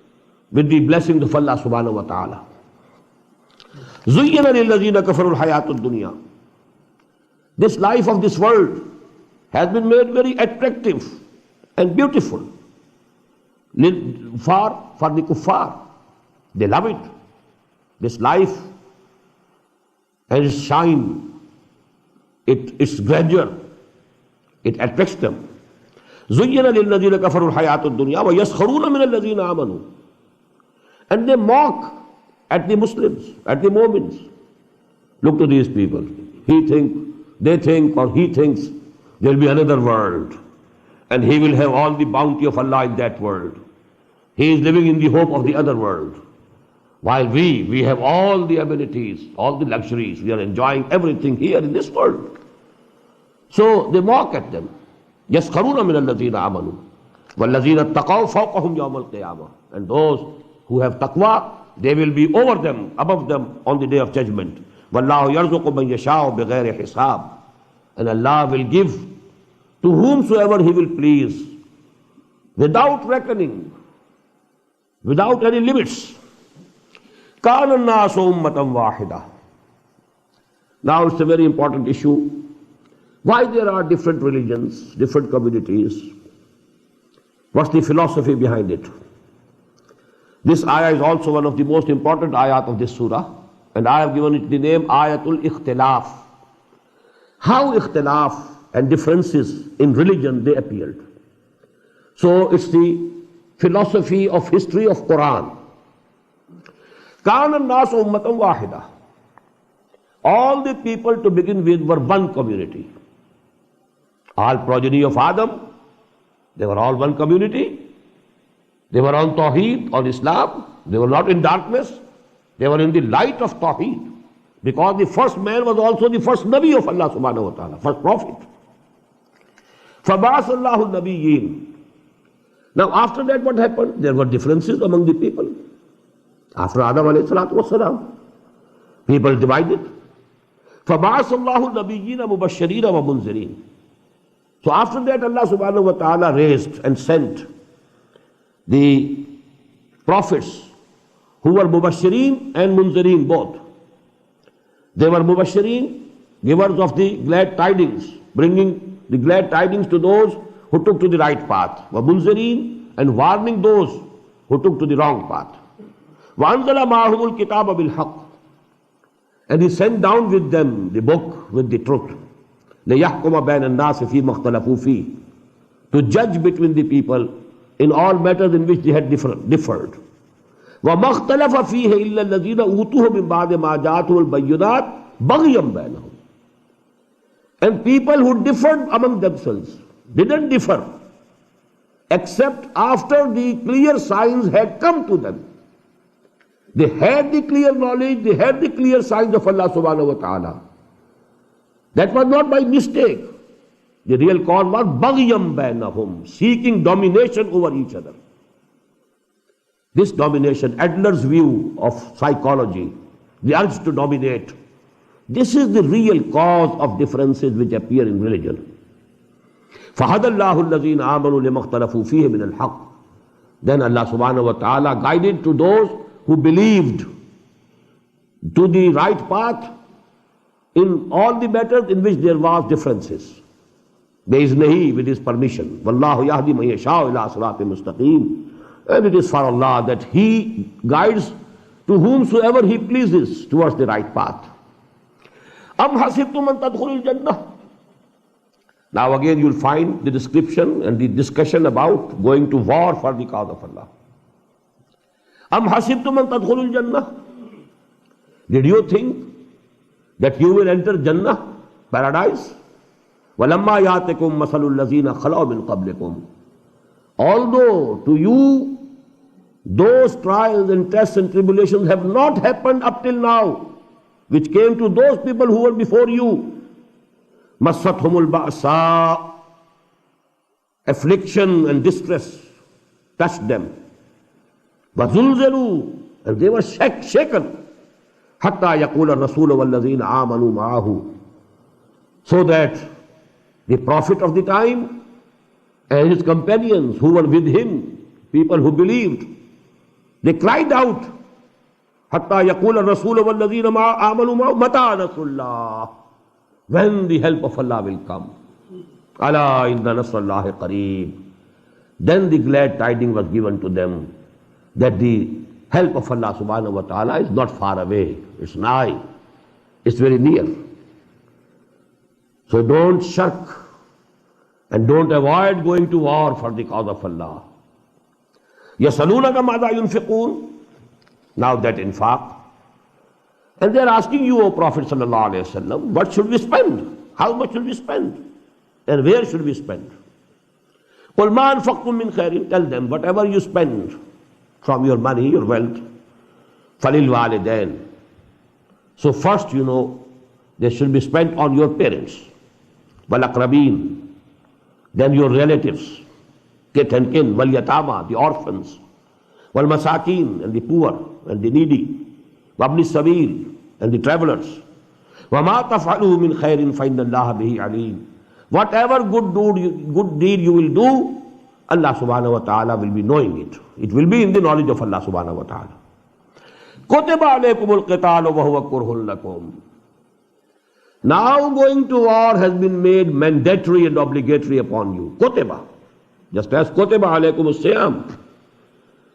with the blessings of Allah subhanahu wa ta'ala? زُيِّنَ لِلَّذِينَ كَفَرُوا الْحَيَاةُ الدُّنْيَا. This life of this world has been made very attractive and beautiful for the kuffar. They love it. This life and its shine, its grandeur, it attracts them. زُيِّنَ لِلَّذِينَ كَفَرُوا الْحَيَاةُ الدُّنْيَا وَيَسْخَرُونَ مِنَ الَّذِينَ آمَنُوا. And they mock at the Muslims, at the Mu'mins. Look to these people. They think, or he thinks there will be another world, and he will have all the bounty of Allah in that world. He is living in the hope of the other world. While we have all the amenities, all the luxuries, we are enjoying everything here in this world. So they mock at them. يَسْخَرُونَ مِنَ الَّذِينَ آمَنُوا وَالَّذِينَ اتَّقَوْا فَوْقَهُمْ يَوْمَ الْقِيَامَةِ. And those who have taqwa, they will be over them, above them on the day of judgment. وَاللَّهُ يَرْزُقُ مَنْ يَشَاءُ بِغَيْرِ حِسَابٍ. And Allah will give to whomsoever He will please, without reckoning, without any limits. كَانَ النَّاسُ أُمَّةً وَاحِدَةً. Now it's a very important issue. Why there are different religions, different communities? What's the philosophy behind it? This ayah is also one of the most important ayat of this surah, and I have given it the name Ayatul Ikhtilaf. How ikhtilaf and differences in religion they appeared. So it's the philosophy of history of Quran. كَانَ النَّاسُ أُمَّةً وَاحِدَةً. All the people to begin with were one community. All progeny of Adam, they were all one community. They were on Tawheed, on Islam. They were not in darkness. They were in the light of Tawheed. Because the first man was also the first Nabi of Allah subhanahu wa ta'ala, first prophet. فَبَعَثَ اللَّهُ النَّبِيِّينَ. Now after that what happened? There were differences among the people. After Adam alayhi salatu wassalam, people divided. فَبَعَثَ اللَّهُ النَّبِيِّينَ مُبَشِّرِينَ وَمُنذِرِينَ. So after that Allah subhanahu wa ta'ala raised and sent the prophets who were Mubashirin and Munzirin both. They were Mubashirin, givers of the glad tidings, bringing the glad tidings to those who took to the right path. Munzirin, and warning those who took to the wrong path. وَأَنزَلَ مَعَهُمُ الْكِتَابَ بِالْحَقِّ. And He sent down with them the book with the truth. لِيَحْكُمَ بَيْنَ النَّاسِ فِي مَا اخْتَلَفُوا فِيهِ. To judge between the people in all matters in which they had differed. وَمَا اخْتَلَفَ فِيهِ إِلَّا الَّذِينَ أُوتُوهُ مِن بَعْدِ مَا جَاءَتْهُمُ الْبَيِّنَاتُ بَغْيًا بَيْنَهُمْ. And people who differed among themselves didn't differ except after the clear signs had come to them. They had the clear knowledge, they had the clear signs of Allah subhanahu wa ta'ala. That was not by mistake. The real cause was baghyan bainahum, seeking domination over each other. This domination, Adler's view of psychology, the urge to dominate, this is the real cause of differences which appear in religion. فَهَدَى اللَّهُ الَّذِينَ آمَنُوا لِمَا اخْتَلَفُوا فِيهِ مِنَ الْحَقِّ. Then Allah subhanahu wa ta'ala guided to those who believed to the right path in all the matters in which there was differences. بِإِذْنِهِ, with His permission. وَاللَّهُ يَهْدِي مَن يَشَاءُ إِلَىٰ صِرَاطٍ مُسْتَقِيمٍ. And it is for Allah that He guides to whomsoever He pleases towards the right path. أَمْ حَسِبْتُمْ أَن تَدْخُلُوا الْجَنَّةَ. Now again you'll find the description and the discussion about going to war for the cause of Allah. أَمْ حَسِبْتُمْ أَن تَدْخُلُوا الْجَنَّةَ. Did you think that you will enter Jannah, paradise? وَلَمَّا يَأْتِكُمْ مَثَلُ الَّذِينَ خَلَوْا مِن قَبْلِكُمْ. Although to you those trials and tests and tribulations have not happened up till now, which came to those people who were before you. مَسَّتْهُمُ الْبَأْسَاءُ. Affliction and distress touched them. وَزُلْزِلُوا. And they were shaken. حَتَّى يَقُولَ الرَّسُولُ وَالَّذِينَ آمَنُوا مَعَهُ. So that the Prophet of the time and his companions who were with him, people who believed, they cried out, حَتَّى يَقُولَ الرَّسُولُ وَالَّذِينَ آمَنُوا مَعَهُ مَتَىٰ نَصْرُ اللَّهِ. When the help of Allah will come. أَلَا إِنَّ نَصْرَ اللَّهِ قَرِيبٌ. Then the glad tidings was given to them that the help of Allah subhanahu wa ta'ala is not far away. It's nigh. It's very near. So don't shirk and don't avoid going to war for the cause of Allah. يَسَأَلُونَكَ مَاذَا يُنْفِقُونَ. Now that infaq. And they are asking you, O Prophet sallallahu alaihi wasallam, what should we spend? How much should we spend? And where should we spend? قُلْ مَا أَنْفَقْتُم مِّنْ خَيْرٍ. Tell them, whatever you spend from your money, your wealth, فَلِلْوَالِدَيْنِ. So first, they should be spent on your parents. وَالْأَقْرَبِينَ. Then your relatives, kith and kin, وَالْيَتَامَى, the orphans, وَالْمَسَاكِينَ, and the poor and the needy, وَابْنِ السَّبِيلِ, and the travelers. وَمَا تَفْعَلُوا مِنْ خَيْرٍ فَإِنَّ اللَّهَ بِهِ عَلِيمٌ. Whatever good deed you will do, Allah subhanahu wa ta'ala will be knowing it. It will be in the knowledge of Allah subhanahu wa ta'ala. كُتِبَ عَلَيْكُمُ الْقِتَالُ وَهُوَ كُرْهٌ لَكُمْ. Now going to war has been made mandatory and obligatory upon you. Kutiba. Just as kutiba alaykum as-siyam.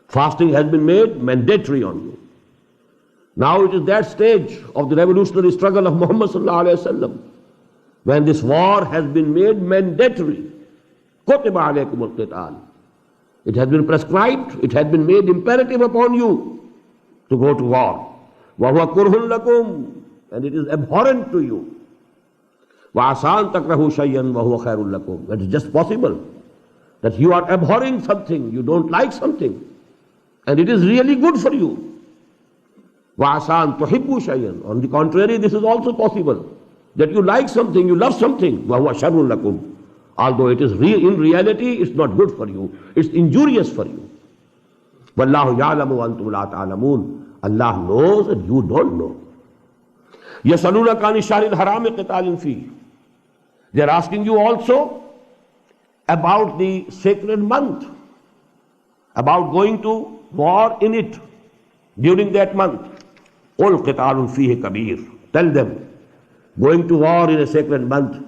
Fasting has been made mandatory on you. Now it is that stage of the revolutionary struggle of Muhammad sallallahu alayhi wa sallam, when this war has been made mandatory. Kutiba alaykum al-qital. It has been prescribed, it has been made imperative upon you to go to war. Wa huwa kurhun lakum. And it is abhorrent to you. وَعَسَىٰ أَن تَكْرَهُوا شَيْئًا وَهُوَ خَيْرٌ لَكُمْ. It is just possible that you are abhorring something, you don't like something, and it is really good for you. وَعَسَىٰ أَن تُحِبُّوا شَيْئًا. On the contrary, this is also possible, that you like something, you love something, وَهُوَ شَرٌ لَكُمْ. Although it is in reality, it's not good for you, it's injurious for you. وَاللَّهُ يَعْلَمُ وَأَنْتُمْ لَا تَعْلَمُونَ. Allah knows and you don't know. يَسَأَلُونَكَ عَنِ الشَّهْرِ الْحَرَامِ قِتَالٍ فِيهِ. They are asking you also about the sacred month, about going to war in it during that month. قُلْ قِتَالٌ فِيهِ كَبِيرٌ. Tell them, going to war in a sacred month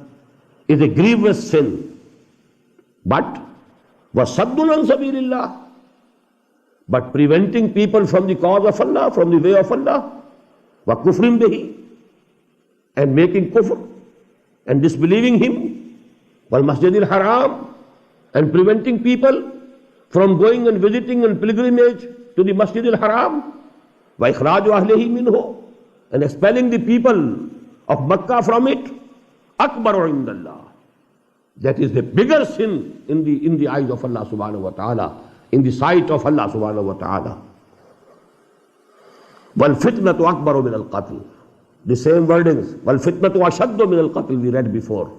is a grievous sin. But وَصَدٌّ عَنْ سَبِيلِ اللَّهِ. But preventing people from the cause of Allah, from the way of Allah, وَكُفْرٍ بِهِ, and making kufr and disbelieving him, وَالْمَسْجِدِ الْحَرَامِ, and preventing people from going and visiting and pilgrimage to the Masjid al-Haram, وَإِخْرَاجُ أَهْلِهِ مِنْهُ, and expelling the people of Makkah from it, أَكْبَرُ عِنْدَ اللَّهِ. That is the bigger sin in the eyes of Allah subhanahu wa ta'ala, in the sight of Allah subhanahu wa ta'ala. وَالْفِتْنَةُ أَكْبَرُ مِنَ الْقَتْلِ. The same wordings. وَالْفِتْنَةُ أَشَدُّ مِنَ الْقَتْلِ, we read before.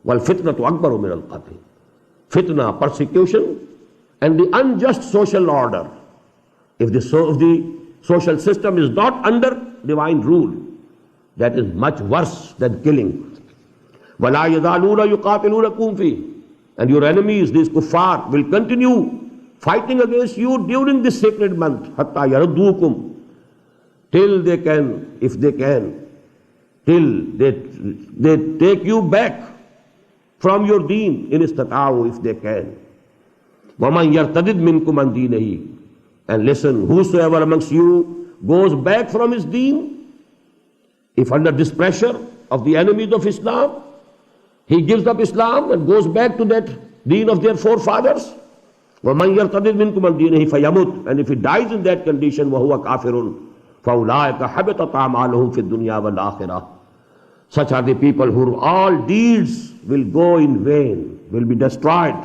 وَالْفِتْنَةُ أَكْبَرُ مِنَ الْقَتْلِ. Fitna, persecution, and the unjust social order. If the social system is not under divine rule, that is much worse than killing. وَلَا يَزَالُونَ يُقَاتِلُونَكُمْ فِيهِ. And your enemies, these kuffar, will continue fighting against you during this sacred month. حَتَّى يَرُدُّوكُمْ. Till they can, if they can, till they take you back from your deen, in istata'u, if they can. وَمَنْ يَرْتَدِدْ مِنْكُمْ عَنْ دِينِهِ. And listen, whosoever amongst you goes back from his deen, if under this pressure of the enemies of Islam, he gives up Islam and goes back to that deen of their forefathers, وَمَنْ يَرْتَدِدْ مِنْكُمْ عَنْ دِينِهِ فَيَمُتْ. And if he dies in that condition, وَهُوَ كَافِرٌ, فَأُولَٰئِكَ حَبِطَتْ أَعْمَالُهُمْ فِي الدُّنْيَا وَالْآخِرَةِ. Such are the people whose all deeds will go in vain, will be destroyed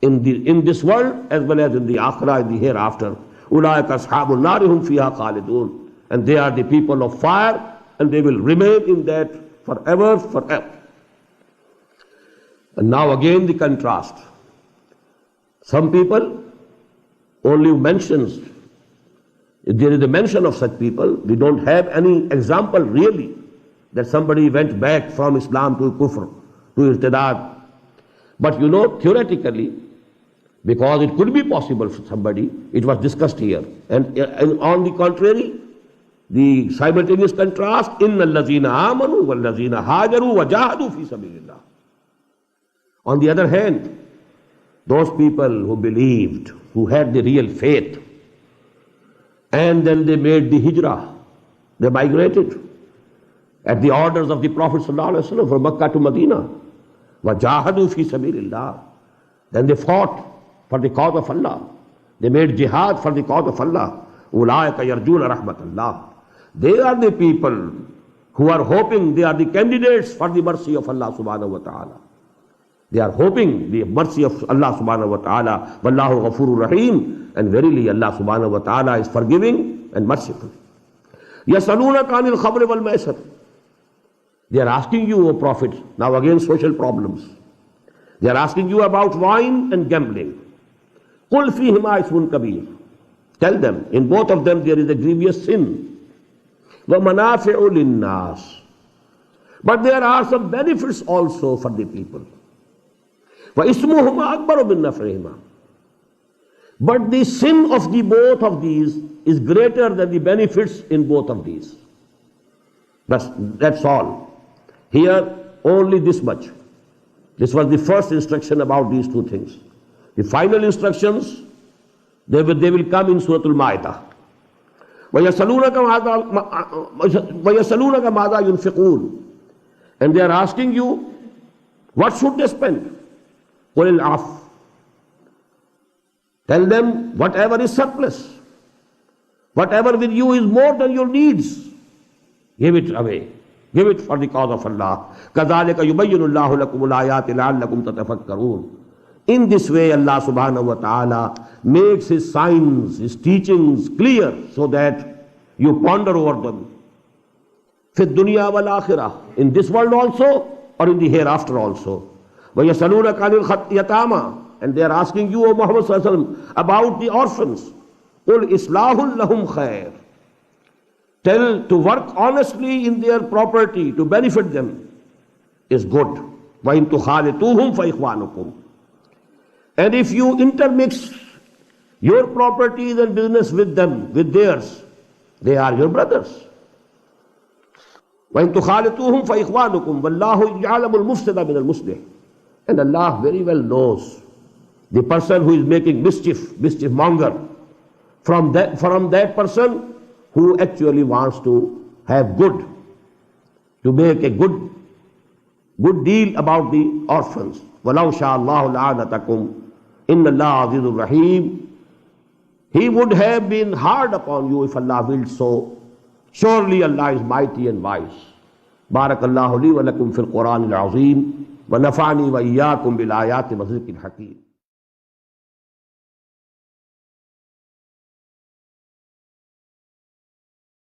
in this world as well as in the akhirah, in the hereafter. أُولَٰئِكَ أَصْحَابُ النَّارِ هُمْ فِيهَا خَالِدُونَ. And they are the people of fire, and they will remain in that forever, forever. And now again the contrast. Some people only mentions, there is a mention of such people. We don't have any example really that somebody went back from Islam to kufr, to irtidad. But theoretically, because it could be possible for somebody, it was discussed here. And on the contrary, the simultaneous contrast, إِنَّ الَّذِينَ آمَنُوا وَالَّذِينَ هَاجَرُوا وَجَاهَدُوا فِي سَبِيلِ اللَّهِ. On the other hand, those people who believed, who had the real faith, and then they made the hijrah, they migrated at the orders of the Prophet ﷺ from Makkah to Medina. وَجَاهَدُوا فِي سَبِيلِ اللَّهِ. Then they fought for the cause of Allah. They made jihad for the cause of Allah. أُولَٰئِكَ يَرْجُونَ رَحْمَةَ اللَّهِ. They are the people who are hoping, they are the candidates for the mercy of Allah subhanahu wa ta'ala. They are hoping the mercy of Allah subhanahu wa ta'ala. Wallahu ghafurur rahim. And verily Allah subhanahu wa ta'ala is forgiving and merciful. يَسْأَلُونَكَ عَنِ الْخَمْرِ وَالْمَيْسِرِ. They are asking you, O Prophet, now again social problems. They are asking you about wine and gambling. قُلْ فِيهِمَا إِثْمٌ كَبِيرٌ. Tell them, in both of them there is a grievous sin. وَمَنَافِعُ لِلنَّاسِ. But there are some benefits also for the people. وَإِثْمُهُمَا أَكْبَرُ مِن نَفْعِهِمَا. But the sin of the both of these is greater than the benefits in both of these. That's all. Here only this much. This was the first instruction about these two things. The final instructions, they will come in Surah Al-Ma'idah. وَيَسَلُونَكَ مَاذَا يُنْفِقُونَ. And they are asking you, what should they spend? قُلِ الْعَفْوَ. Tell them, whatever is surplus, whatever with you is more than your needs, give it away. Give it for the cause of Allah. كَذَلِكَ يُبَيِّنُ اللَّهُ لَكُمُ الْآيَاتِ لَعَلَّكُمْ تَتَفَكَّرُونَ. In this way Allah subhanahu wa ta'ala makes His signs, His teachings clear so that you ponder over them. فِي الدُّنْيَا وَالْآخِرَةِ. In this world also or in the hereafter also. وَيَسَلُونَكَ عَنِ الْيَتَامَى. And they are asking you, O Muhammad sallallahu alaihi wasallam, about the orphans. قُلْ إِصْلَاحٌ لَهُمْ خَيْرٌ. Tell to work honestly in their property to benefit them is good. وَإِن تُخَالِطُوهُمْ فَإِخْوَانُكُمْ. And if you intermix your properties and business with them, with theirs, they are your brothers. وَإِن تُخَالِطُوهُمْ فَإِخْوَانُكُمْ وَاللَّهُ يَعْلَمُ الْمُفْسِدَ مِنَ الْمُصْلِحِ. And Allah very well knows the person who is making mischief monger, from that person who actually wants to have good, to make a good deal about the orphans. وَلَوْ شَاءَ اللَّهُ لَعَانَتَكُمْ إِنَّ اللَّهَ عَزِيزٌ رَحِيمٌ. He would have been hard upon you if Allah willed so. Surely Allah is mighty and wise. بارك الله لي ولكم في القرآن العظيم ونفعني وإياكم بالآيات والذكر الحكيم.